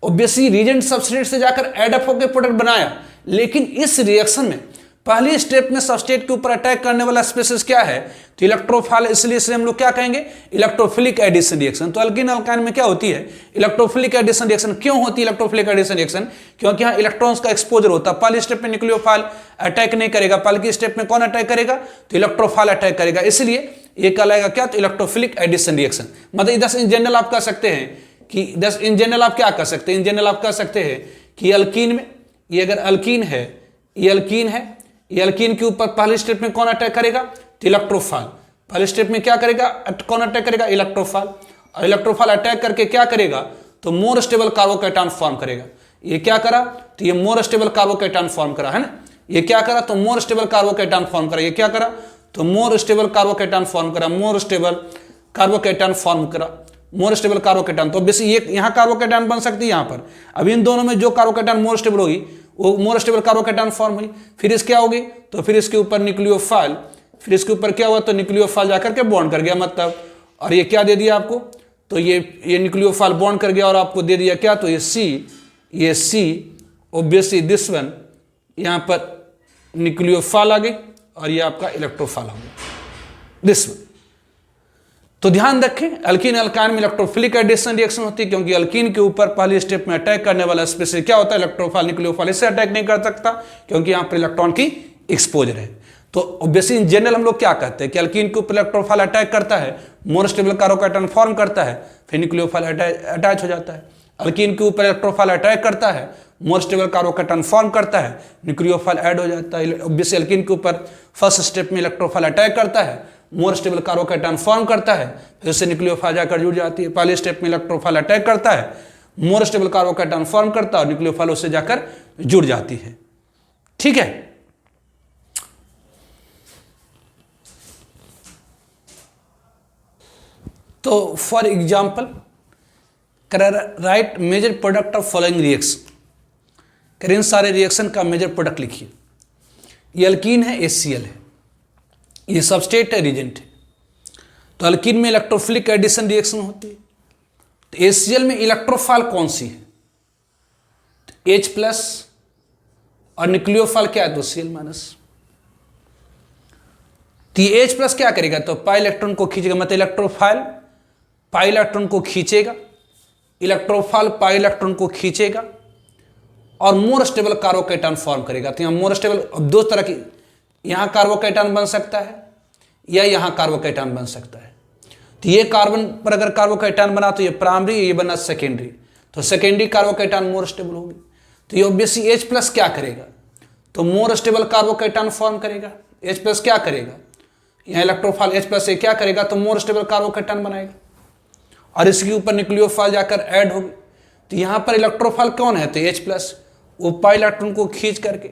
ऑब्वियसली रीजेंट सबस्ट्रेट से जाकर एडअप होकर प्रोडक्ट बनाया, लेकिन इस रिएक्शन में पहली स्टेप में सबस्ट्रेट के ऊपर अटैक करने वाला स्पीशीज क्या है, तो इलेक्ट्रोफाइल, इसलिए इसे हम लोग क्या कहेंगे, इलेक्ट्रोफिलिक एडिशन रिएक्शन। तो अल्कीन अल्काइन में क्या होती है, इलेक्ट्रोफिलिक एडिशन रिएक्शन। क्यों होती है इलेक्ट्रोफिलिक एडिशन रिएक्शन, क्योंकि यहाँ इलेक्ट्रॉन्स का एक्सपोजर होता है। पहली स्टेप में न्यूक्लियोफाइल अटैक नहीं करेगा, पहली स्टेप में कौन अटैक करेगा, तो इलेक्ट्रोफाइल अटैक करेगा, इसलिए ये कहलाएगा क्या, तो इलेक्ट्रोफिलिक एडिशन रिएक्शन। मतलब दस इन जनरल आप कह सकते हैं कि दस इन जनरल आप क्या कह सकते हैं, इन जनरल आप कह सकते हैं कि अल्कीन में, ये अगर अल्कीन है, ये अल्कीन है, ये अल्कीन के ऊपर पहली स्टेप में कौन अटैक करेगा, तो इलेक्ट्रोफाइल। पहली स्टेप में क्या करेगा, कौन अटैक करेगा, इलेक्ट्रोफाइल। और इलेक्ट्रोफाइल अटैक करके क्या करेगा, तो मोर स्टेबल कार्बोकैटायन फॉर्म करेगा। ये क्या करा, तो ये मोर स्टेबल कार्बोकैटायन फॉर्म करा, है ना। ये क्या करा, तो मोर स्टेबल कार्बोकैटायन फॉर्म करा। ये क्या करा, तो मोर स्टेबल कार्बोकैटायन फॉर्म करा, मोर स्टेबल कार्बोकैटायन फॉर्म करा, मोर स्टेबल कार्बोकैटायन। तो बेसिक ये यहाँ कार्बोकैटायन बन सकती है यहाँ पर। अब इन दोनों में जो कार्बोकैटायन मोर स्टेबल होगी वो मोर स्टेबल कार्बोकैटायन फॉर्म हुई। फिर इसके क्या होगी, तो फिर इसके ऊपर न्यूक्लियोफाइल, फिर इसके ऊपर क्या हुआ, तो न्यूक्लियोफाइल जाकर के बॉन्ड कर गया मतलब। और ये क्या दे दिया आपको, तो ये न्यूक्लियोफाइल बॉन्ड कर गया और आपको दे दिया क्या, तो ये सी ऑब्वियसली दिस वन, यहाँ पर न्यूक्लियोफाइल आ गई और ये आपका इलेक्ट्रोफाइल हो गया दिस वन। तो ध्यान रखें, अल्कीन अल्काइन में इलेक्ट्रोफिलिक एडिशन रिएक्शन होती है, क्योंकि अल्कीन के ऊपर पहली स्टेप में अटैक करने वाला स्पीशीज क्या होता है, इलेक्ट्रोफाइल। न्यूक्लियोफाइल इससे अटैक नहीं कर सकता क्योंकि यहाँ पर इलेक्ट्रॉन की एक्सपोजर है। तो ऑब्वियसली इन जनरल हम लोग क्या कहते हैं कि अल्कीन के ऊपर इलेक्ट्रोफाइल अटैक करता है, मोर स्टेबल कार्बोकैटायन फॉर्म करता है, फिर न्यूक्लियोफाइल अटैच हो जाता है। अल्कीन के ऊपर इलेक्ट्रोफाइल अटैक करता है, मोर स्टेबल कार्बोकैटायन फॉर्म करता है, न्यूक्लियोफाइल ऐड हो जाता है। ऑब्वियसली अल्कीन के ऊपर फर्स्ट स्टेप में इलेक्ट्रोफाइल अटैक करता है, मोर स्टेबल कार्बोकैटायन फॉर्म करता है, फिर उससे न्यूक्लियोफाइल जाकर जुड़ जाती है। पहले स्टेप में इलेक्ट्रोफाइल अटैक करता है, मोर स्टेबल कार्बोकैटायन फॉर्म करता है और न्यूक्लियोफाइल उससे जाकर जुड़ जाती है। ठीक है, तो for example write major product of following reaction, कर इन सारे रिएक्शन का मेजर प्रोडक्ट लिखिए। ये अल्कीन है, HCl है, ये सबस्ट्रेट है, रिजेंट है। तो अल्कीन में इलेक्ट्रोफिलिक एडिशन रिएक्शन होती है। तो HCl में इलेक्ट्रोफाइल कौन सी है, तो H+ और न्यूक्लियोफाइल क्या है, तो Cl-। तो ये H+ क्या करेगा, तो पाई इलेक्ट्रॉन को खींचेगा, मतलब इलेक्ट्रोफाइल पाई इलेक्ट्रॉन को खींचेगा, इलेक्ट्रोफाइल पाई इलेक्ट्रॉन को खींचेगा और मोर स्टेबल कार्बोकैटायन फॉर्म करेगा। तो यहाँ मोर स्टेबल, अब दो तरह की, यहाँ कार्बोकैटायन बन सकता है या यहाँ कार्बोकैटायन बन सकता है। तो ये कार्बन पर अगर कार्बोकैटायन बना तो ये प्राइमरी, ये बना सेकेंडरी, तो सेकेंडरी कार्बोकैटायन मोर स्टेबल होगी। तो ये ऑब्वियसली H+ क्या करेगा, तो मोर स्टेबल कार्बोकैटायन फॉर्म करेगा। H+ क्या करेगा, यहाँ इलेक्ट्रोफाइल H+ से क्या करेगा, तो मोर स्टेबल कार्बोकैटायन बनाएगा और इसके ऊपर न्यूक्लियोफाइल जाकर ऐड होगी। तो यहाँ पर इलेक्ट्रोफाइल कौन है, तो H+, वो पाई इलेक्ट्रॉन को खींच करके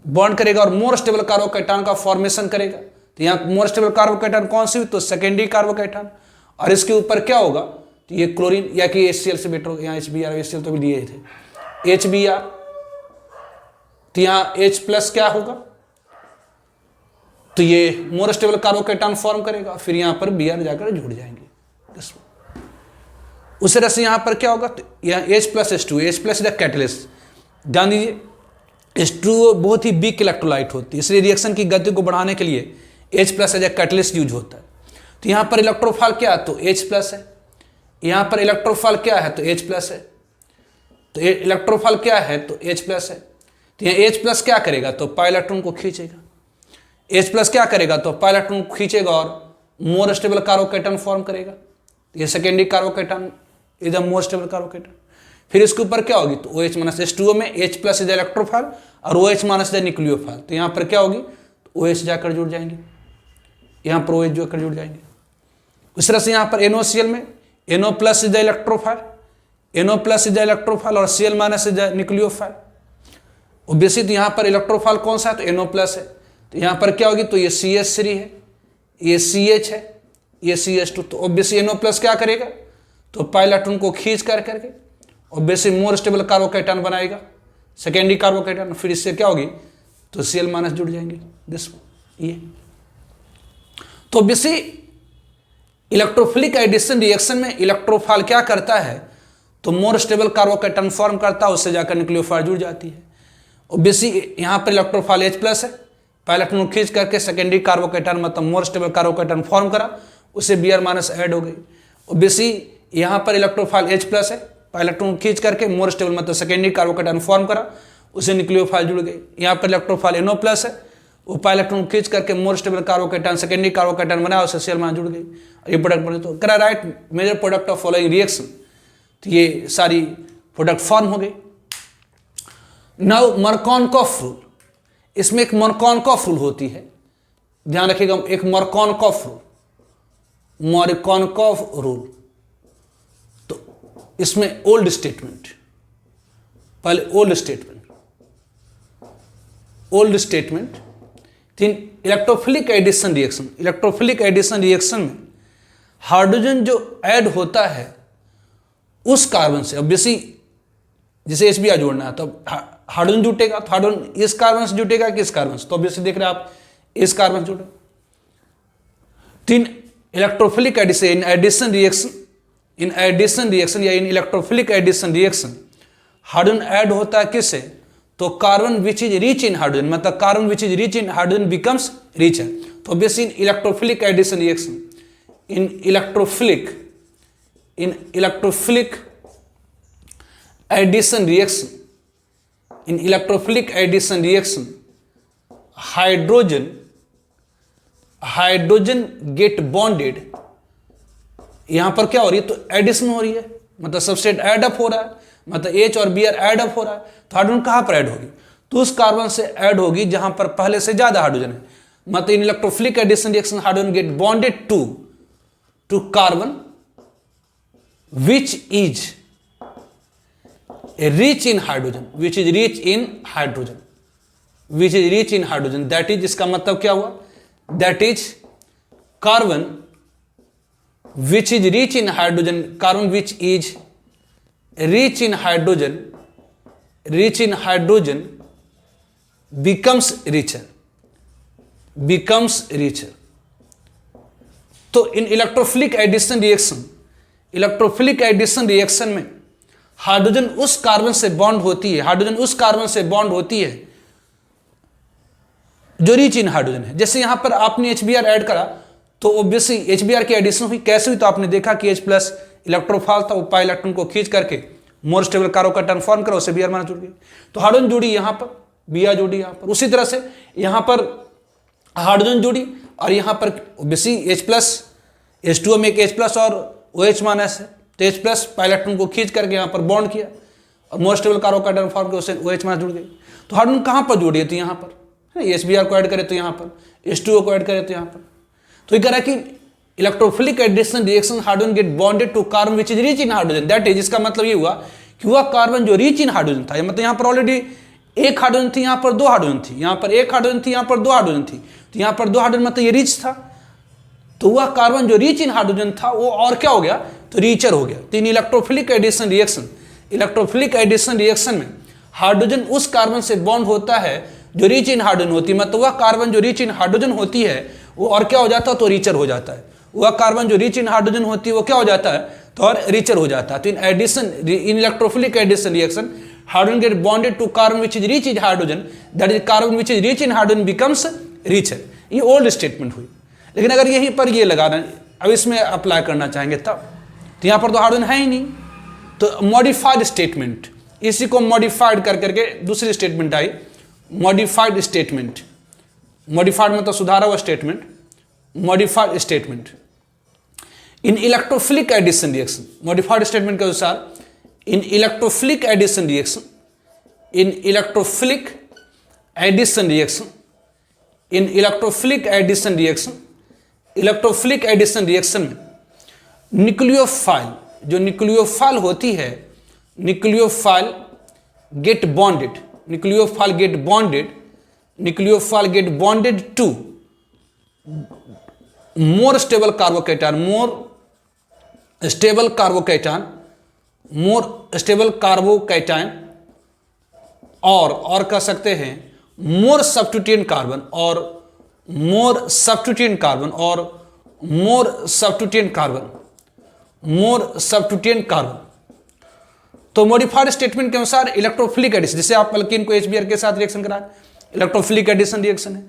बॉन्ड करेगा और मोर स्टेबल कार्बोकैटायन का फॉर्मेशन करेगा। तो यहाँ मोर स्टेबल कार्बोकैटायन कौन सी हुई, तो सेकेंडरी कार्बोकैटायन। और इसके ऊपर क्या होगा, तो ये क्लोरीन या कि HCl से बेटर होगा, यहाँ HBr HCl तो भी दिए थे, HBr। तो यहाँ H+ क्या होगा, तो ये मोर स्टेबल कार्बोकैटायन फॉर्म करेगा, फिर यहाँ पर Br जाकर जुड़ जाएंगे। उस तरह से यहाँ पर क्या होगा, तो यहाँ H+H2, H+ इज कैटलिस्ट। ध्यान दीजिए, H2O बहुत ही वीक इलेक्ट्रोलाइट होती है, इसलिए रिएक्शन की गति को बढ़ाने के लिए H+ as a catalyst use होता है। तो यहाँ पर इलेक्ट्रोफाइल क्या है, तो H+ है, यहाँ पर इलेक्ट्रोफाइल क्या है, तो H+ है, तो इलेक्ट्रोफाइल क्या है, तो H+ है। तो यहाँ H+ क्या करेगा, तो पाई इलेक्ट्रॉन को खींचेगा, H+ क्या करेगा, तो पाई इलेक्ट्रॉन को खींचेगा और मोर स्टेबल कार्बोकैटायन फॉर्म करेगा। ये secondary carbocation is a more stable carbocation. फिर इसके ऊपर क्या होगी, तो OH- H2O में H+ इज इलेक्ट्रोफाइल और OH- इज न्यूक्लियोफाइल। तो यहाँ पर क्या होगी, तो OH जाकर जुड़ जाएंगे, यहाँ पर OH जाकर जुड़ जाएंगे। उस तरह से यहाँ पर NOCl में NO+ is electrophile, NO+ is electrophile और Cl- इज न्यूक्लियोफाइल। ऑब्वियसली तो यहाँ पर इलेक्ट्रोफाइल कौन सा है, तो NO+ है। तो यहाँ पर क्या होगी, तो ये CH3 है, ये CH है, ये CH2। तो ऑब्वियसली NO+ क्या करेगा, तो पाई इलेक्ट्रॉन को खींच कर करके ऑब्वियसली मोर स्टेबल कार्बोकैटायन बनाएगा, सेकेंडरी कार्बोकैटायन। फिर इससे क्या होगी, तो Cl- जुड़ जाएंगे दिस ये। तो ऑब्वियसली इलेक्ट्रोफिलिक एडिशन रिएक्शन में इलेक्ट्रोफाइल क्या करता है, तो मोर स्टेबल कार्बोकैटायन फॉर्म करता है, उससे जाकर न्यूक्लियोफाइल जुड़ जाती है। ऑब्वियसली यहाँ पर इलेक्ट्रोफाइल H प्लस है, पहला इलेक्ट्रॉन को खींच करके सेकेंडरी कार्बोकैटायन मतलब मोर स्टेबल कार्बोकैटायन फॉर्म करा, उसे Br माइनस ऐड हो गई। ऑब्वियसली यहाँ पर इलेक्ट्रोफाइल H प्लस है, पहला इलेक्ट्रॉन को खींच करके मोर स्टेबल मतलब सेकेंडरी कार्बोकैटायन फॉर्म करा, उसे न्यूक्लियोफाइल जुड़ गई। यहाँ पर इलेक्ट्रोफाइल NO प्लस है, वो पहला इलेक्ट्रॉन को खींच करके मोर स्टेबल कार्बोकैटायन सेकेंडरी कार्बोकैटायन बनाया, उससे Cl माइनस जुड़ गई। ये प्रोडक्ट बने तो करा write major product of following reaction, तो ये सारी प्रोडक्ट फॉर्म हो गई। नाउ मर्कॉनकॉफ रूल, इसमें एक मर्कॉनकॉफ रूल होती है, ध्यान रखिएगा, एक मर्कॉनकॉफ रूल, मर्कॉनकॉफ रूल। तो इसमें ओल्ड स्टेटमेंट, पहले ओल्ड स्टेटमेंट तीन electrophilic addition reaction, electrophilic addition reaction में हाइड्रोजन जो ऐड होता है उस कार्बन से, ऑब्वियसली जिसे Hbr जोड़ना है तो हाइड्रोजन जुटेगा, तो हाइड्रोजन इस कार्बन से जुटेगा कि इस कार्बन से, तो ऑब्वियसली देख रहे हैं आप इस कार्बन से जुटे। तीन electrophilic addition, in addition reaction या in electrophilic addition reaction hydrogen add होता है किससे, तो carbon which is rich in hydrogen, मतलब carbon which is rich in hydrogen becomes rich है। तो obviously in electrophilic addition reaction, in electrophilic addition reaction, in electrophilic addition reaction hydrogen get bonded. यहां पर क्या हो रही है, तो एडिशन हो रही है, मतलब सबस्ट्रेट ऐड अप हो रहा है, मतलब H और Br ऐड अप हो रहा है, तो हाइड्रोजन कहां पर ऐड होगी, तो उस कार्बन से ऐड होगी जहां पर पहले से ज्यादा हाइड्रोजन है। मतलब in electrophilic addition reaction hydrogen get bonded to carbon which is rich in hydrogen, that is, इसका मतलब क्या हुआ, that is carbon which is rich in hydrogen, carbon which is rich in hydrogen becomes richer। तो इन इलेक्ट्रोफिलिक एडिशन रिएक्शन में हाइड्रोजन उस कार्बन से बॉन्ड होती है, जो रिच इन हाइड्रोजन है। जैसे यहां पर आपने Hbr ऐड करा तो ऑब्वियसली Hbr की एडिशन हुई, कैसे हुई, तो आपने देखा कि H प्लस इलेक्ट्रोफाइल था, वो पाई इलेक्ट्रॉन को खींच करके मोर स्टेबल कार्बोकैटायन फॉर्म करा, उससे Br माइनस जुड़ गई, तो हाइड्रोजन जुड़ी यहां पर, Br जुड़ी यहां पर। उसी तरह से यहां पर हाइड्रोजन जुड़ी और यहां पर ऑब्वियसली H प्लस, H2O में एक H प्लस और OH माइनस है, तो H प्लस पाई इलेक्ट्रॉन को खींच करके यहां पर बॉन्ड किया और मोर स्टेबल कार्बोकैटायन फॉर्म किया, उससे OH माइनस जुड़ गई। तो हाइड्रोजन कहां पर जुड़ी है, तो यहां पर Hbr को ऐड करें तो यहां पर, H2O को ऐड करें तो यहां पर। तो ये कह रहा है कि electrophilic addition reaction hydrogen get bonded to carbon which is rich in hydrogen, that is, इसका मतलब ये हुआ कि वह कार्बन जो रिच इन हाइड्रोजन था, मतलब यहां पर ऑलरेडी एक हाइड्रोजन थी, यहां पर दो हाइड्रोजन थी, यहां पर एक हाइड्रोजन थी, यहां पर दो हाइड्रोजन थी, तो यहां पर दो हाइड्रोजन मतलब ये रिच था, तो वह कार्बन जो रिच इन हाइड्रोजन था वो और क्या हो गया, तो रिचर हो गया। तो इन इलेक्ट्रोफिलिक एडिशन रिएक्शन में हाइड्रोजन उस कार्बन से बॉन्ड होता है जो रिच इन हाइड्रोजन होती है, मतलब वह कार्बन जो रिच इन हाइड्रोजन होती है वो और क्या हो जाता है, तो रिचर हो जाता है। वह कार्बन जो रिच इन हाइड्रोजन होती है वो क्या हो जाता है, तो और रिचर हो जाता है। तो in electrophilic addition reaction hydrogen get bonded to carbon which is rich in hydrogen, that is carbon which is rich in hydrogen becomes richer. ये ओल्ड स्टेटमेंट हुई, लेकिन अगर यहीं पर ये लगाना, अब इसमें अप्लाई करना चाहेंगे तब, तो यहाँ पर तो हाइड्रोजन है ही नहीं, तो मॉडिफाइड स्टेटमेंट, इसी को मॉडिफाइड कर करके दूसरी स्टेटमेंट आई, मॉडिफाइड स्टेटमेंट, मॉडिफाइड मतलब सुधारा हुआ statement, modified statement in electrophilic addition reaction. Modified statement के अनुसार in electrophilic addition reaction, in electrophilic addition reaction, in electrophilic addition reaction, electrophilic addition reaction में न्यूक्लियोफाइल, जो न्यूक्लियोफाइल होती है, nucleophile get bonded, nucleophile get bonded, nucleophile get bonded to more stable carbocation, more stable carbocation, more stable carbocation, और कह सकते हैं मोर सब्स्टिट्यूएंट कार्बन, और मोर सब्स्टिट्यूएंट कार्बन, और मोर सब्स्टिट्यूएंट कार्बन, मोर सब्स्टिट्यूएंट कार्बन। तो मॉडिफाइड स्टेटमेंट के अनुसार इलेक्ट्रोफिलिक एडिशन, जैसे आप अल्कीन को HBr के साथ रिएक्शन करा रहे, इलेक्ट्रोफिलिक एडिशन रिएक्शन है।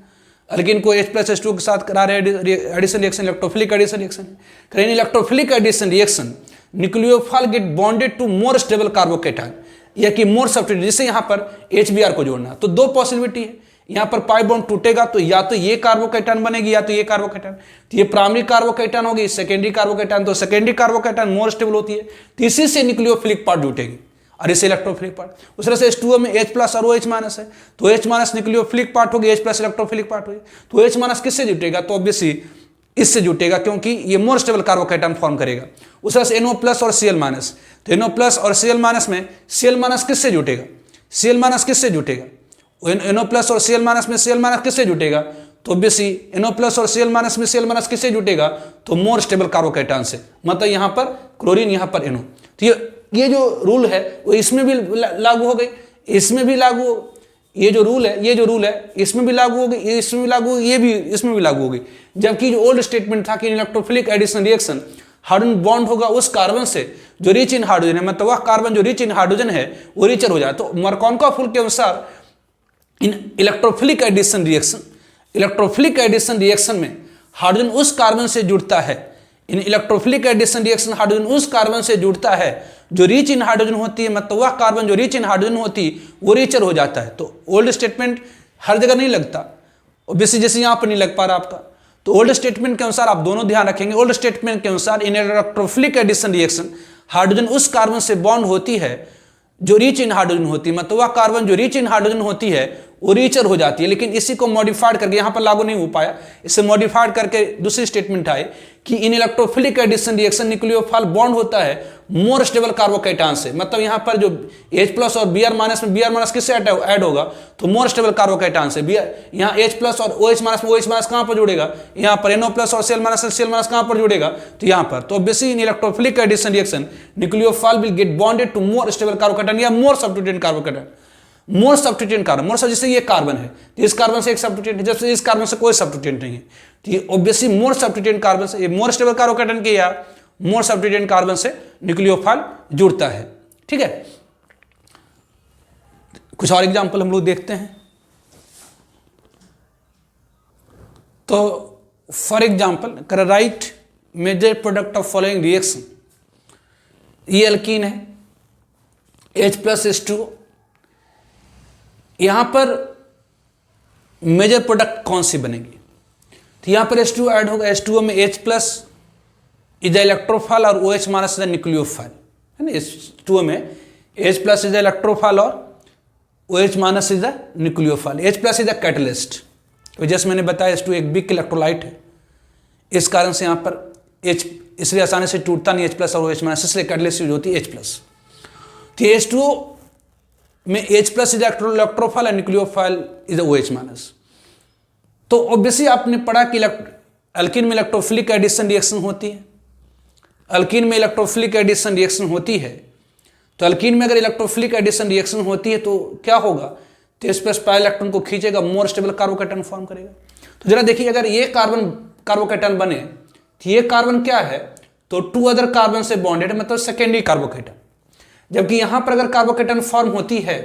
अल्कीन को H+H2 के साथ करा रहे addition reaction, electrophilic addition reaction है। करें electrophilic addition reaction nucleophile get bonded to more stable carbocation, या कि मोर सब्स्टिट्यूट, जैसे यहाँ पर HBr को जोड़ना, तो दो पॉसिबिलिटी है। यहाँ पर पाई बॉन्ड टूटेगा तो या तो ये कार्बोकेटायन बनेगी या तो ये कार्बोकेटायन, तो ये प्राइमरी कार्बोकेटायन होगी, सेकेंडरी कार्बोकेटायन, तो सेकेंडरी कार्बोकेटायन मोर स्टेबल होती है, तो इसी से न्यूक्लियोफिलिक पार्ट जुटेगी और इसे इलेक्ट्रोफिलिक पार्ट। उस तरह से H2O में H+ और OH- है, तो H- न्यूक्लियोफिलिक पार्ट होगी, H+ इलेक्ट्रोफिलिक पार्ट होगी, तो H- किससे जुटेगा, तो ऑब्वियसली इससे जुटेगा, क्योंकि ये मोर स्टेबल कार्बोकेटायन फॉर्म करेगा। उस तरह से NO+ और Cl-, तो NO+ और Cl- में Cl- किससे जुटेगा, Cl- किससे जुटेगा, NO+ और Cl- में Cl- किससे जुटेगा, तो ऑब्वियसली NO+ और Cl- में Cl- किससे जुटेगा, तो मोर स्टेबल कार्बोकेटायन से, मतलब यहाँ पर क्लोरीन, यहाँ पर NO। तो ये जो रूल है वो इसमें भी लागू हो गई, इसमें भी लागू हो, ये जो रूल है इसमें भी लागू हो गई, इसमें भी लागू, ये भी इसमें भी लागू हो गई। जबकि जो ओल्ड स्टेटमेंट था कि electrophilic addition reaction hydrogen bond होगा उस कार्बन से जो रिच इन हाइड्रोजन है, मतलब वह कार्बन जो रिच इन हाइड्रोजन है वो रिचर हो जाए। तो मार्कोवका रूल के अनुसार इन इलेक्ट्रोफिलिक एडिशन रिएक्शन में हाइड्रोजन उस कार्बन से जुड़ता है, इन इलेक्ट्रोफिलिक एडिशन रिएक्शन हाइड्रोजन उस कार्बन से जुड़ता है जो रिच इन हाइड्रोजन होती है, मतलब वह कार्बन जो रिच इन हाइड्रोजन होती वो रिचर हो जाता है। तो ओल्ड स्टेटमेंट हर जगह नहीं लगता, ऑब्वियसली जैसे यहाँ पर नहीं लग पा रहा आपका, तो ओल्ड स्टेटमेंट के अनुसार आप दोनों ध्यान रखेंगे। ओल्ड स्टेटमेंट के अनुसार in electrophilic addition reaction hydrogen उस कार्बन से बॉन्ड होती है जो रिच इन हाइड्रोजन होती है, मतलब वह कार्बन जो रिच इन हाइड्रोजन होती है वो रिचर हो जाती है। लेकिन इसी को मॉडिफाइड करके यहाँ पर लागू नहीं हो पाया, इसे मॉडिफाइड करके दूसरी स्टेटमेंट आए कि in electrophilic addition reaction nucleophile bond होता है मोर स्टेबल कार्बोकेटायन से, मतलब यहाँ पर जो H+ और Br- में Br- किससे ऐड होगा, तो मोर स्टेबल कार्बोकेटायन से। यहाँ H+ और OH- में OH- कहाँ पर जुड़ेगा, यहाँ पर NO+ और Cl- कहाँ पर जुड़ेगा, तो यहाँ पर। तो obviously in electrophilic addition reaction nucleophile will get bonded to more stable carbocation या मोर सब्स्टिट्यूटेंट कार्बोकेटायन, मोर सब्स्टिट्यूटेंट कार्बन, मोर जैसे ये कार्बन है तो इस कार्बन से एक सब्स्टिट्यूटेंट है, जबकि इस कार्बन से कोई सब्स्टिट्यूटेंट नहीं है, तो ये ऑब्वियसली मोर सब्स्टिट्यूटेंट कार्बन से, ये मोर स्टेबल कार्बोकेटायन के या मोर सब्स्टिट्यूटेंट कार्बन से न्यूक्लियोफाइल जुड़ता है। ठीक है, कुछ और एग्जांपल हम लोग देखते हैं। तो for example write major product of following reaction, ये अल्कीन है H+H2O, यहां पर मेजर प्रोडक्ट कौन सी बनेगी, तो यहां पर H2O ऐड होगा, H2O में H+ इज इलेक्ट्रोफाइल और OH- इज न्यूक्लियोफाइल है ना, H2O में H+ इज इलेक्ट्रोफाइल और OH- is nucleophile. H+ is a catalyst, जैसे मैंने बताया H2 एक वीक इलेक्ट्रोलाइट है, इस कारण से यहाँ पर H इसलिए आसानी से टूटता नहीं H+ और OH-, इसलिए कैटलिस्ट यूज होती है H+। तो H2O में H+ इज इलेक्ट्रोफाइल और न्यूक्लियोफाइल इज OH-। तो ऑब्वियसली आपने पढ़ा कि अल्कीन में इलेक्ट्रोफिलिक एडिशन रिएक्शन होती है, अल्कीन में इलेक्ट्रोफिलिक एडिशन रिएक्शन होती है, तो अल्कीन में अगर इलेक्ट्रोफिलिक एडिशन रिएक्शन होती है तो क्या होगा, तो H+ पा इलेक्ट्रॉन को खींचेगा, मोर स्टेबल कार्बोकेटायन फॉर्म करेगा। तो जरा देखिए, अगर ये कार्बन कार्बोकेटायन बने तो ये कार्बन क्या है, तो 2 अदर कार्बन से बॉन्डेड, मतलब सेकेंडरी कार्बोकेटायन। जबकि यहां पर अगर कार्बोकेटायन फॉर्म होती है,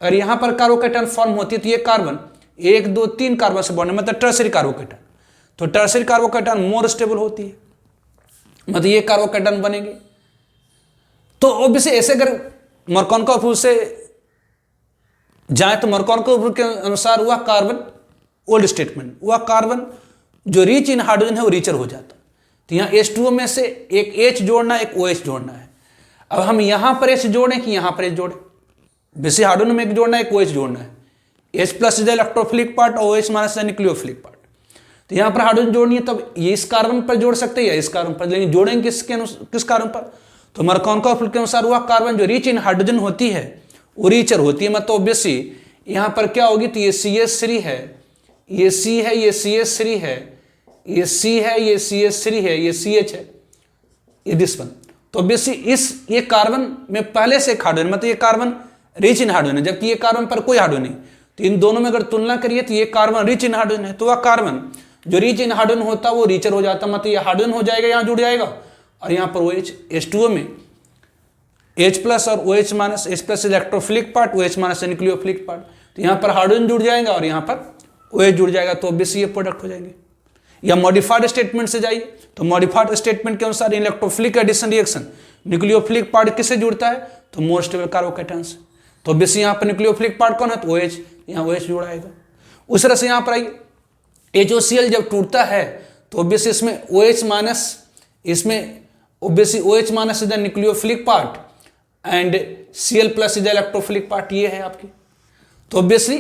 अगर यहां पर कार्बोकेटायन फॉर्म होती है तो ये कार्बन 1, 2, 3 कार्बन से बॉन्डेड, मतलब टर्सरी कार्बोकेटायन। तो टर्सरी कार्बोकेटायन मोर स्टेबल होती है, मतलब ये कार्बोकेटायन बनेगी। तो ऑब्वियसली ऐसे अगर मार्कोवका रूल से जाए तो मार्कोवका रूल के अनुसार वह कार्बन ओल्ड स्टेटमेंट, वह कार्बन जो रिच इन हाइड्रोजन है वो रिचर हो जाता। तो यहाँ H2O में से एक H जोड़ना, एक OH जोड़ना है। अब हम यहां पर H जोड़ें कि यहां पर H जोड़ें, बेसिक हाइड्रोजन में एक जोड़ना है, एक OH जोड़ना है। H+ इज इलेक्ट्रोफिलिक पार्ट और OH- इज न्यूक्लियोफिलिक पार्ट। तो यहां पर हाइड्रोजन जोड़नी है, तब ये इस कार्बन पर जोड़ सकते हैं या इस कार्बन पर, लेकिन जोड़ेंगे किस कार्बन पर, तो मार्कोवका रूल के अनुसार वह कार्बन जो रिच इन हाइड्रोजन होती है वो रिचर होती है, मतलब ऑब्वियसली यहां पर क्या होगी, तो ये CH3 है, ये C है, ये CH3 है, ये C है, ये CH3 है, ये CH है, ये दिस वन। तो ऑब्वियसली ये कार्बन में पहले से एक हाइड्रोजन, मतलब ये कार्बन रिच इन हाइड्रोजन है, जबकि ये कार्बन पर कोई हाइड्रोजन नहीं। तो इन दोनों में अगर तुलना करिए तो ये कार्बन रिच इन हाइड्रोजन है, तो वह कार्बन जो रिच इन हाइड्रोजन होता है वो रिचर हो जाता, मतलब ये हाइड्रोजन हो जाएगा, यहाँ जुड़ जाएगा, और यहाँ पर OH H2O में H प्लस और OH minus, H plus electrophilic part, OH minus nucleophilic part. तो यहाँ पर हाइड्रोजन जुड़ जाएगा और यहाँ पर OH जुड़ जाएगा, तो ऑब्वियसली ये प्रोडक्ट हो जाएंगे। या मॉडिफाइड स्टेटमेंट से जाइए, तो मॉडिफाइड स्टेटमेंट के अनुसार electrophilic addition reaction nucleophilic part किससे जुड़ता है, तो मोर स्टेबल कार्बोकैटायन से। तो ऑब्वियसली यहाँ पर न्यूक्लियोफिलिक पार्ट कौन है, तो OH, यहाँ OH जुड़ा आएगा। उस तरह से यहाँ पर आइए, HOCl जब टूटता है तो ऑब्वियसली इसमें OH माइनस, इसमें obviously OH minus is the nucleophilic part and Cl plus is the electrophilic part, ये है आपकी। तो ऑब्वियसली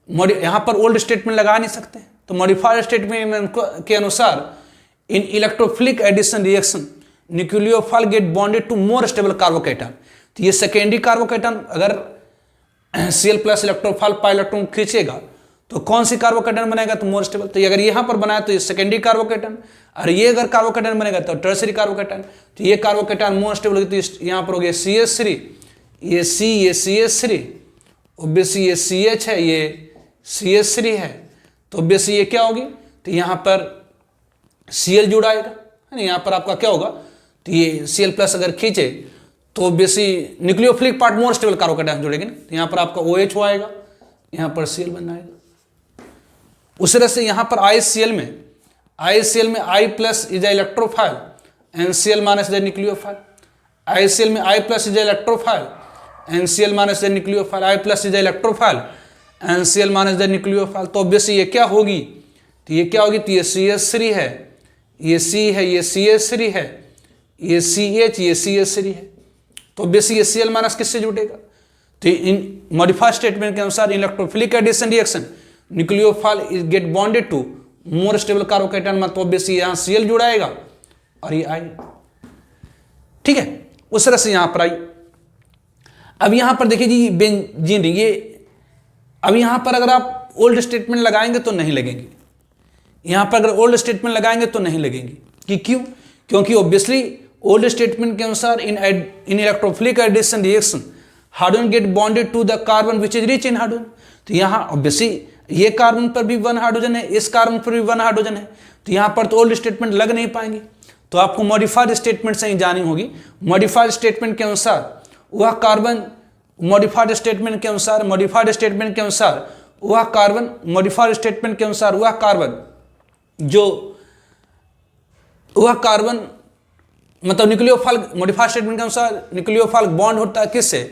यहाँ पर ओल्ड स्टेटमेंट लगा नहीं सकते, तो मॉडिफाइड स्टेटमेंट के अनुसार in electrophilic addition reaction nucleophile get bonded to more stable carbocation. तो ये सेकेंडरी कार्बोकैटायन अगर Cl plus electrophile pi electron खींचेगा तो कौन सी कार्बोकैटायन बनेगा, तो मोर स्टेबल। तो अगर यहाँ पर बनाया तो ये सेकेंडरी कार्बोकैटायन, और ये अगर कार्बोकैटायन बनेगा तो टर्सरी कार्बोकैटायन। तो ये कार्बोकैटायन मोर स्टेबल होगी, तो यहाँ पर हो गया CH3, ये C, ये CH3, ऑब्वियसली ये CH है, ये CH3 है, तो ऑब्वियसली ये क्या होगी, तो यहाँ पर Cl जुड़ाएगा, है ना। यहाँ पर आपका क्या होगा, तो ये Cl प्लस अगर खींचे तो obviously nucleophilic part more stable carbocation जुड़ेगी ना, तो यहाँ पर आपका OH हो आएगा, यहाँ पर Cl बन जाएगा। उस तरह से यहाँ पर ICl में I plus is electrophile and Cl minus the nucleophile. ICl में I plus is electrophile and Cl minus the nucleophile, I plus is electrophile and Cl minus the nucleophile. तो ऑब्वियसली ये क्या होगी, तो ये क्या होगी, तो ये CH3 है, ये C है, ये CH3 है, ये CH, ये CH3 है। तो ऑब्वियसली ये Cl माइनस किससे जुटेगा, तो इन मॉडिफाइड स्टेटमेंट के अनुसार electrophilic addition reaction nucleophile is get bonded to more stable carbocation, मतलब ऑब्वियसली यहाँ Cl जुड़ाएगा और ये I, ठीक है। उस तरह से यहाँ पर आई। अब यहाँ पर देखिए जी बेंजीन रिंग, ये अब यहाँ पर अगर आप ओल्ड स्टेटमेंट लगाएंगे तो नहीं लगेंगे, यहाँ पर अगर ओल्ड स्टेटमेंट लगाएंगे तो नहीं लगेंगे, कि क्यों, क्योंकि ऑब्वियसली ओल्ड स्टेटमेंट के अनुसार in electrophilic addition reaction hydrogen get bonded to the carbon which is rich in hydrogen. तो यहाँ ऑब्वियसली ये कार्बन पर भी 1 हाइड्रोजन है, इस कार्बन पर भी 1 हाइड्रोजन है, तो यहाँ पर तो ओल्ड स्टेटमेंट लग नहीं पाएंगे, तो आपको मॉडिफाइड स्टेटमेंट से ही जानी होगी। मॉडिफाइड स्टेटमेंट के अनुसार वह कार्बन, मॉडिफाइड स्टेटमेंट के अनुसार, मॉडिफाइड स्टेटमेंट के अनुसार वह कार्बन, मॉडिफाइड स्टेटमेंट के अनुसार वह कार्बन जो वह कार्बन मतलब न्यूक्लियोफाइल, मॉडिफाइड स्टेटमेंट के अनुसार न्यूक्लियोफाइल बॉन्ड होता है किससे,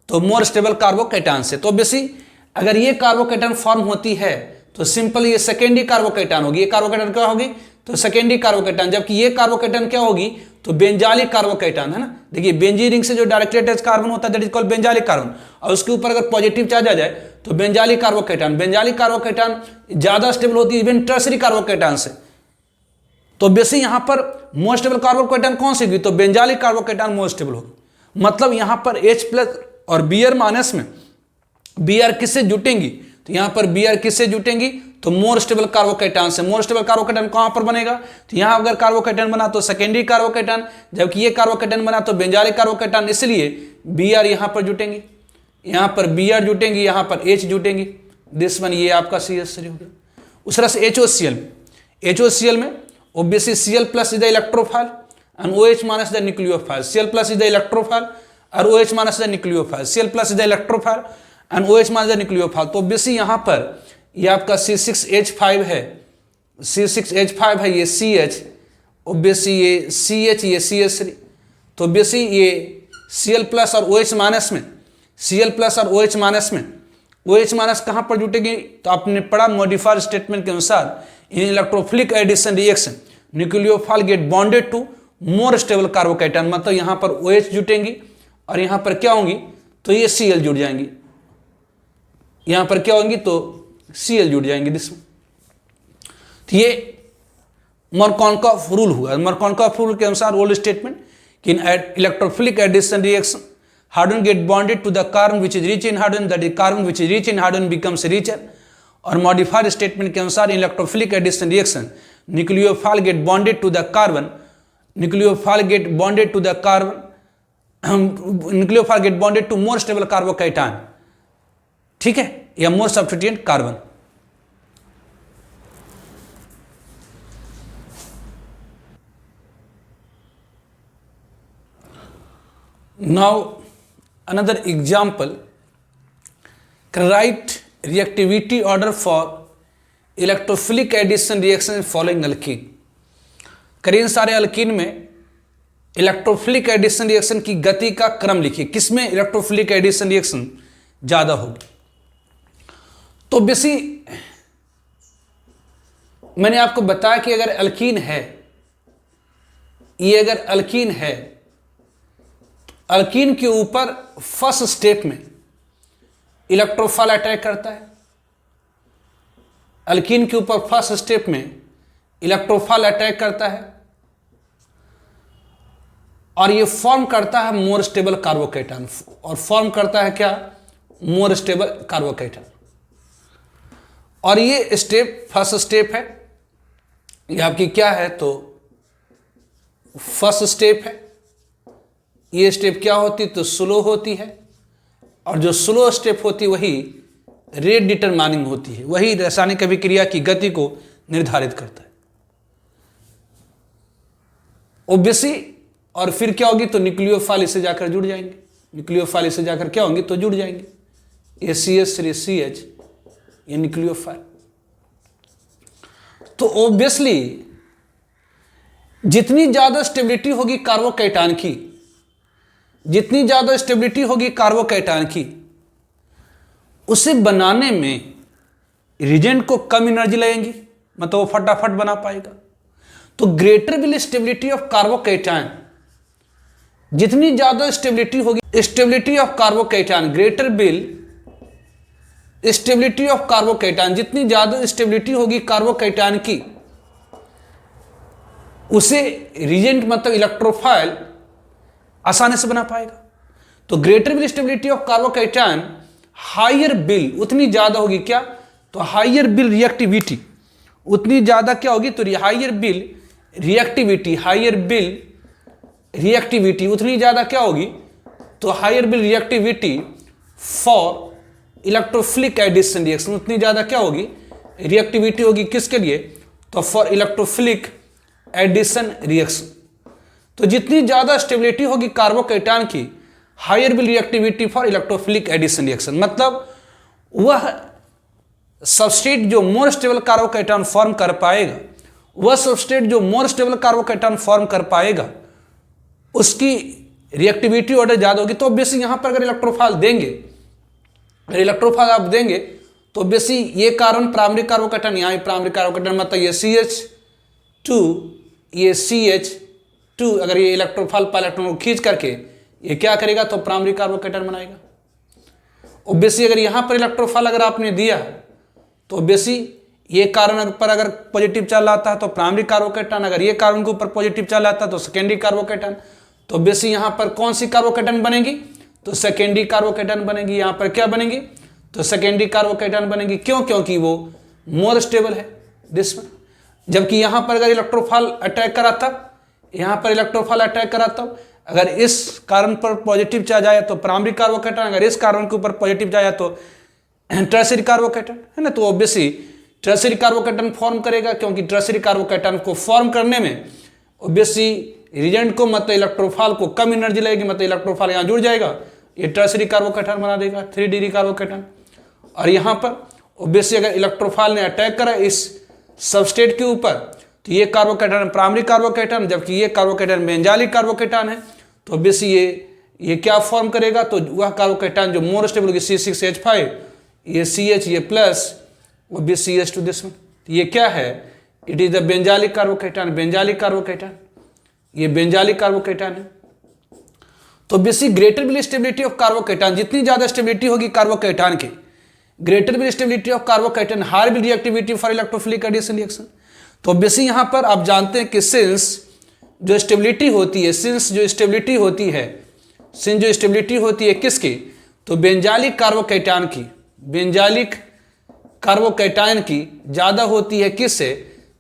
तो मोर स्टेबल कार्बोकैटायन से। तो ऑब्वियसली अगर ये कार्बोकैटायन फॉर्म होती है तो सिंपल ये सेकेंडरी कार्बोकैटायन होगी। ये कार्बोकैटायन क्या होगी, तो सेकेंडरी कार्बोकैटायन, जबकि ये कार्बोकैटायन क्या होगी, तो बेंजालिक कार्बोकैटायन, है ना। देखिए बेंजीन रिंग से जो डायरेक्टली अटैच कार्बन होता है दैट इज कॉल्ड बेंजालिक कार्बन, और उसके ऊपर अगर पॉजिटिव चार्ज आ जाए तो बेंजालिक कार्बोकैटायन। बेंजालिक कार्बोकैटायन ज्यादा स्टेबल होती है इवन टर्सरी कार्बोकैटायन से। तो ऑब्वियसली यहाँ पर मोर स्टेबल कार्बोकैटायन कौन सी होगी, तो बेंजालिक कार्बोकैटायन मोर स्टेबल होगी। मतलब यहाँ पर H प्लस और Br माइनस में Br किससे जुटेंगी, तो यहाँ पर Br किससे जुटेंगी, तो मोर स्टेबल कार्बोकैटायन से। मोर स्टेबल कार्बोकैटायन कहाँ पर बनेगा, तो यहाँ अगर कार्बोकैटायन बना तो सेकेंडरी कार्बोकैटायन, जबकि ये कार्बोकैटायन बना तो बेंजालिक कार्बोकैटायन, इसलिए Br यहाँ पर जुटेंगी, यहाँ पर Br जुटेंगी, यहाँ पर H जुटेंगी, दिस वन ये आपका CH3 हो गया। उस तरह से HOCl में obviously Cl plus is the electrophile and OH minus the nucleophile. Cl plus is the electrophile और OH minus the nucleophile. Cl plus is the electrophile and OH minus the nucleophile. तो obviously यहाँ पर ये आपका C6H5 है, C6H5 है, ये CH, obviously ये CH, ये CH3, तो obviously ये Cl plus और OH minus में, Cl plus और OH minus में, OH माइनस कहाँ पर जुटेगी, तो आपने पढ़ा मॉडिफाइड स्टेटमेंट के अनुसार in electrophilic addition reaction nucleophile get bonded to more stable carbocation, मतलब यहाँ पर OH जुटेंगी और यहाँ पर क्या होंगी, तो ये Cl जुड़ जाएंगी, यहाँ पर क्या होंगी, तो Cl जुड़ जाएंगी जिसमें। तो ये मरकॉनकॉफ रूल हुआ। मरकॉनकॉफ रूल के अनुसार ओल्ड स्टेटमेंट कि in electrophilic addition reaction hydrogen get bonded to the carbon which is rich in hydrogen, that is carbon which is rich in hydrogen becomes richer। और मॉडिफाइड स्टेटमेंट के अनुसार electrophilic addition reaction nucleophile get bonded to the carbon, nucleophile get bonded to the carbon, nucleophile get bonded to more stable carbocation, ठीक है, या more substituent carbon. Now another example, right reactivity order for electrophilic addition reaction following alkene. करीन सारे अल्कीन में इलेक्ट्रोफिलिक एडिशन रिएक्शन की गति का क्रम लिखिए, किसमें इलेक्ट्रोफिलिक एडिशन रिएक्शन ज्यादा होगी। तो बेसी मैंने आपको बताया कि अगर अल्कीन है, ये अगर अल्कीन है, तो अल्कीन के ऊपर फर्स्ट स्टेप में इलेक्ट्रोफाइल अटैक करता है। अल्कीन के ऊपर फर्स्ट स्टेप में इलेक्ट्रोफाइल अटैक करता है और ये फॉर्म करता है मोर स्टेबल कार्बोकेटायन, और फॉर्म करता है क्या, मोर स्टेबल कार्बोकेटायन। और ये स्टेप फर्स्ट स्टेप है, ये आपकी क्या है, तो फर्स्ट स्टेप है। ये स्टेप क्या होती, तो स्लो होती है, और जो स्लो स्टेप होती वही रेट डिटरमाइनिंग होती है, वही रासायनिक अभिक्रिया की गति को निर्धारित करता है ओब्वियसली। और फिर क्या होगी, तो न्यूक्लियोफाइल इससे जाकर जुड़ जाएंगे, न्यूक्लियोफाइल इससे जाकर क्या होंगे, तो जुड़ जाएंगे, ACH3CH, ये न्यूक्लियोफाइल। तो ऑब्वियसली जितनी ज्यादा स्टेबिलिटी होगी कार्बोकेटायन की, जितनी ज्यादा स्टेबिलिटी होगी कार्बोकेटायन की, उसे बनाने में रिएजेंट को कम एनर्जी लगेगी, मतलब वो फटाफट बना पाएगा। तो greater will stability of carbocation, जितनी ज्यादा स्टेबिलिटी होगी, stability of carbocation, greater will stability of carbocation, जितनी ज्यादा स्टेबिलिटी होगी कार्बोकेटायन की, उसे रिएजेंट मतलब इलेक्ट्रोफाइल आसानी से बना पाएगा। तो greater will stability of carbocation, higher will उतनी ज्यादा होगी क्या, तो हायर बिल रिएक्टिविटी उतनी ज्यादा क्या होगी, तो higher will reactivity, higher will reactivity उतनी ज्यादा क्या होगी, तो higher will reactivity for electrophilic addition reaction, उतनी ज्यादा क्या होगी, रिएक्टिविटी होगी किसके लिए, तो फॉर इलेक्ट्रोफिलिक एडिशन रिएक्शन। तो जितनी ज्यादा स्टेबिलिटी होगी कार्बोकेटायन की, higher will reactivity for electrophilic addition reaction, मतलब वह सबस्ट्रेट जो मोर स्टेबल कार्बोकेटायन फॉर्म कर पाएगा, वह सबस्ट्रेट जो मोर स्टेबल कार्बोकेटायन फॉर्म कर पाएगा, उसकी रिएक्टिविटी ऑर्डर ज्यादा होगी। तो ऑब्वियसली यहां पर अगर इलेक्ट्रोफाइल देंगे, अगर इलेक्ट्रोफाइल आप देंगे तो ऑब्वियसली ये कार्बन प्राइमरी कार्बोकेटायन, यहाँ प्राइमरी कार्बोकेटायन मतलब ये CH2, ये CH2, अगर ये इलेक्ट्रोफाइल पर इलेक्ट्रॉन को खींच करके ये क्या करेगा, तो प्राइमरी कार्बोकेटायन बनाएगा। ऑब्वियसली अगर यहां पर इलेक्ट्रोफाइल अगर आपने दिया तो ऑब्वियसली ये कार्बन पर अगर पॉजिटिव चार्ज आता है तो प्राइमरी कार्बोकेटायन, अगर ये कार्बन के ऊपर पॉजिटिव चार्ज आता है तो सेकेंडरी कार्बोकेटायन। तो ऑब्वियसली यहां पर कौन सी कार्बोकेटायन बनेगी, तो सेकेंडरी कार्बोकेटायन बनेगी। यहां पर क्या बनेगी, तो सेकेंडरी कार्बोकेटायन बनेगी। क्यों, क्योंकि वो मोर स्टेबल है दिस में। जबकि यहां पर अगर इलेक्ट्रोफाइल अटैक करा तब, यहां पर इलेक्ट्रोफाइल अटैक करा तब, अगर इस कार्बन पर पॉजिटिव चार्ज आया तो प्राइमरी कार्बोकेटायन, अगर इस कार्बन के ऊपर पॉजिटिव चार्ज आया तो टर्शियरी कार्बोकेटायन, है ना। तो ऑब्वियसली टर्शियरी कार्बोकेटायन फॉर्म करेगा, क्योंकि टर्शियरी कार्बोकेटायन को फॉर्म करने में ऑब्वियसली रिएजेंट को मतलब इलेक्ट्रोफाइल को कम एनर्जी लगेगी, मतलब इलेक्ट्रोफाइल यहाँ जुड़ जाएगा, ये टर्शियरी कार्बोकेटायन बना देगा 3 डिग्री कार्बोकेटायन। और यहाँ पर ऑब्वियसली अगर इलेक्ट्रोफाइल ने अटैक करा इस सबस्ट्रेट के ऊपर तो ये कार्बोकेटायन प्राइमरी कार्बोकेटायन, जबकि ये कार्बोकेटायन बेंजालिक कार्बोकेटायन है। तो ऑब्वियसली ये क्या फॉर्म करेगा, तो वह कार्बोकेटायन जो मोर स्टेबल होगी C6H5, ये CH, ये प्लस ऑब्वियसली CH2 दिस में। ये क्या है, it is the benzylic carbocation, benzylic carbocation, ये बेंजालिक कार्बोकेटायन है। तो obviously greater will stability of carbocation, जितनी ज्यादा स्टेबिलिटी होगी कार्बोकेटायन की, greater will stability of carbocation, higher will reactivity for electrophilic addition reaction. तो ऑब्वियसली यहां पर आप जानते हैं कि सिंस जो स्टेबिलिटी होती है, सिंस जो स्टेबिलिटी होती है किसकी, तो बेंजालिक कार्बोकेटायन की, बेंजालिक कार्बोकेटायन की ज्यादा होती है किससे,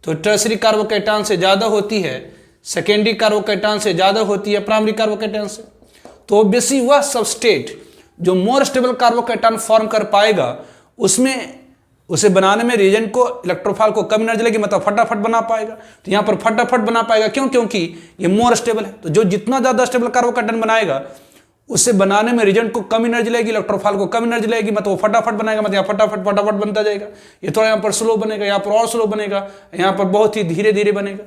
तो टर्शियरी कार्बोकेटायन से ज्यादा होती है, सेकेंडरी कार्बोकेटायन से ज्यादा होती है प्राइमरी कार्बोकेटायन से। तो ऑब्वियसली वह सबस्टेट जो मोर स्टेबल कार्बोकेटायन फॉर्म कर पाएगा, उसमें उसे बनाने में रिएजेंट को इलेक्ट्रोफाइल को कम एनर्जी लगेगी, मतलब फटाफट बना पाएगा। तो यहाँ पर फटाफट बना पाएगा क्यों, क्योंकि ये मोर स्टेबल है। तो जो जितना ज्यादा स्टेबल कार्बोकेटायन बनाएगा उसे बनाने में रिएजेंट को कम एनर्जी लगेगी, इलेक्ट्रोफाइल को कम एनर्जी लगेगी, मतलब वो फटाफट बनाएगा, मतलब यहाँ फटाफट फटाफट बनता जाएगा। ये थोड़ा यहाँ पर स्लो बनेगा, यहाँ पर और स्लो बनेगा, यहाँ पर बहुत ही धीरे धीरे बनेगा।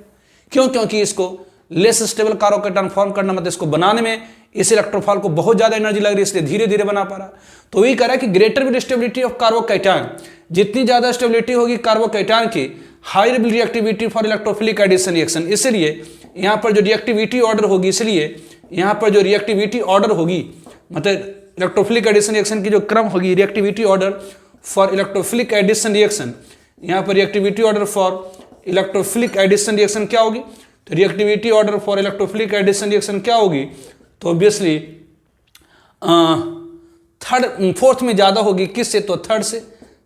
क्यों? क्योंकि इसको लेस स्टेबल कार्बोकैटायन फॉर्म करना, मतलब इसको बनाने में इस इलेक्ट्रोफाइल को बहुत ज्यादा एनर्जी लग रही है, इसलिए धीरे धीरे बना पा रहा। तो वही कह रहा है कि greater will stability of carbocation, जितनी ज्यादा स्टेबिलिटी होगी कार्बोकैटायन की, higher will reactivity for electrophilic addition reaction. इसलिए यहाँ पर जो रिएक्टिविटी ऑर्डर होगी, इसलिए यहाँ पर जो रिएक्टिविटी ऑर्डर होगी, मतलब इलेक्ट्रोफिलिक एडिशन रिएक्शन की जो क्रम होगी, reactivity order for electrophilic addition reaction, यहाँ पर reactivity order for electrophilic addition reaction क्या होगी? तो reactivity order for electrophilic addition reaction क्या होगी? तो ऑब्वियसली फोर्थ में ज्यादा होगी, किससे? तो थर्ड से।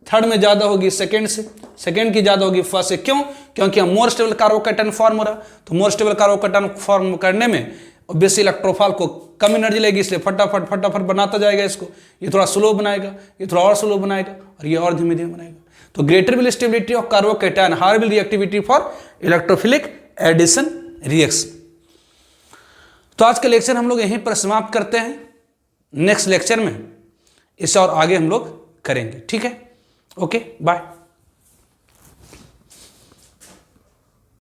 थर्ड में ज्यादा होगी सेकंड से, सेकंड की ज्यादा होगी फर्स्ट से। क्यों? क्योंकि मोर स्टेबल कार्बोकैटायन फॉर्म हो रहा, तो मोर स्टेबल कार्बोकैटायन फॉर्म करने में ऑब्वियसली इलेक्ट्रोफाइल को कम एनर्जी लगेगी, इसलिए फटाफट फटाफट बनाता जाएगा इसको। ये थोड़ा स्लो बनाएगा, ये थोड़ा और स्लो बनाएगा, और ये और धीमे धीमे बनाएगा। तो greater will stability of carbocation, higher will reactivity for electrophilic addition reaction. तो आज का लेक्चर हम लोग यहीं पर समाप्त करते हैं। नेक्स्ट लेक्चर में इससे और आगे हम लोग करेंगे। ठीक है, ओके, बाय।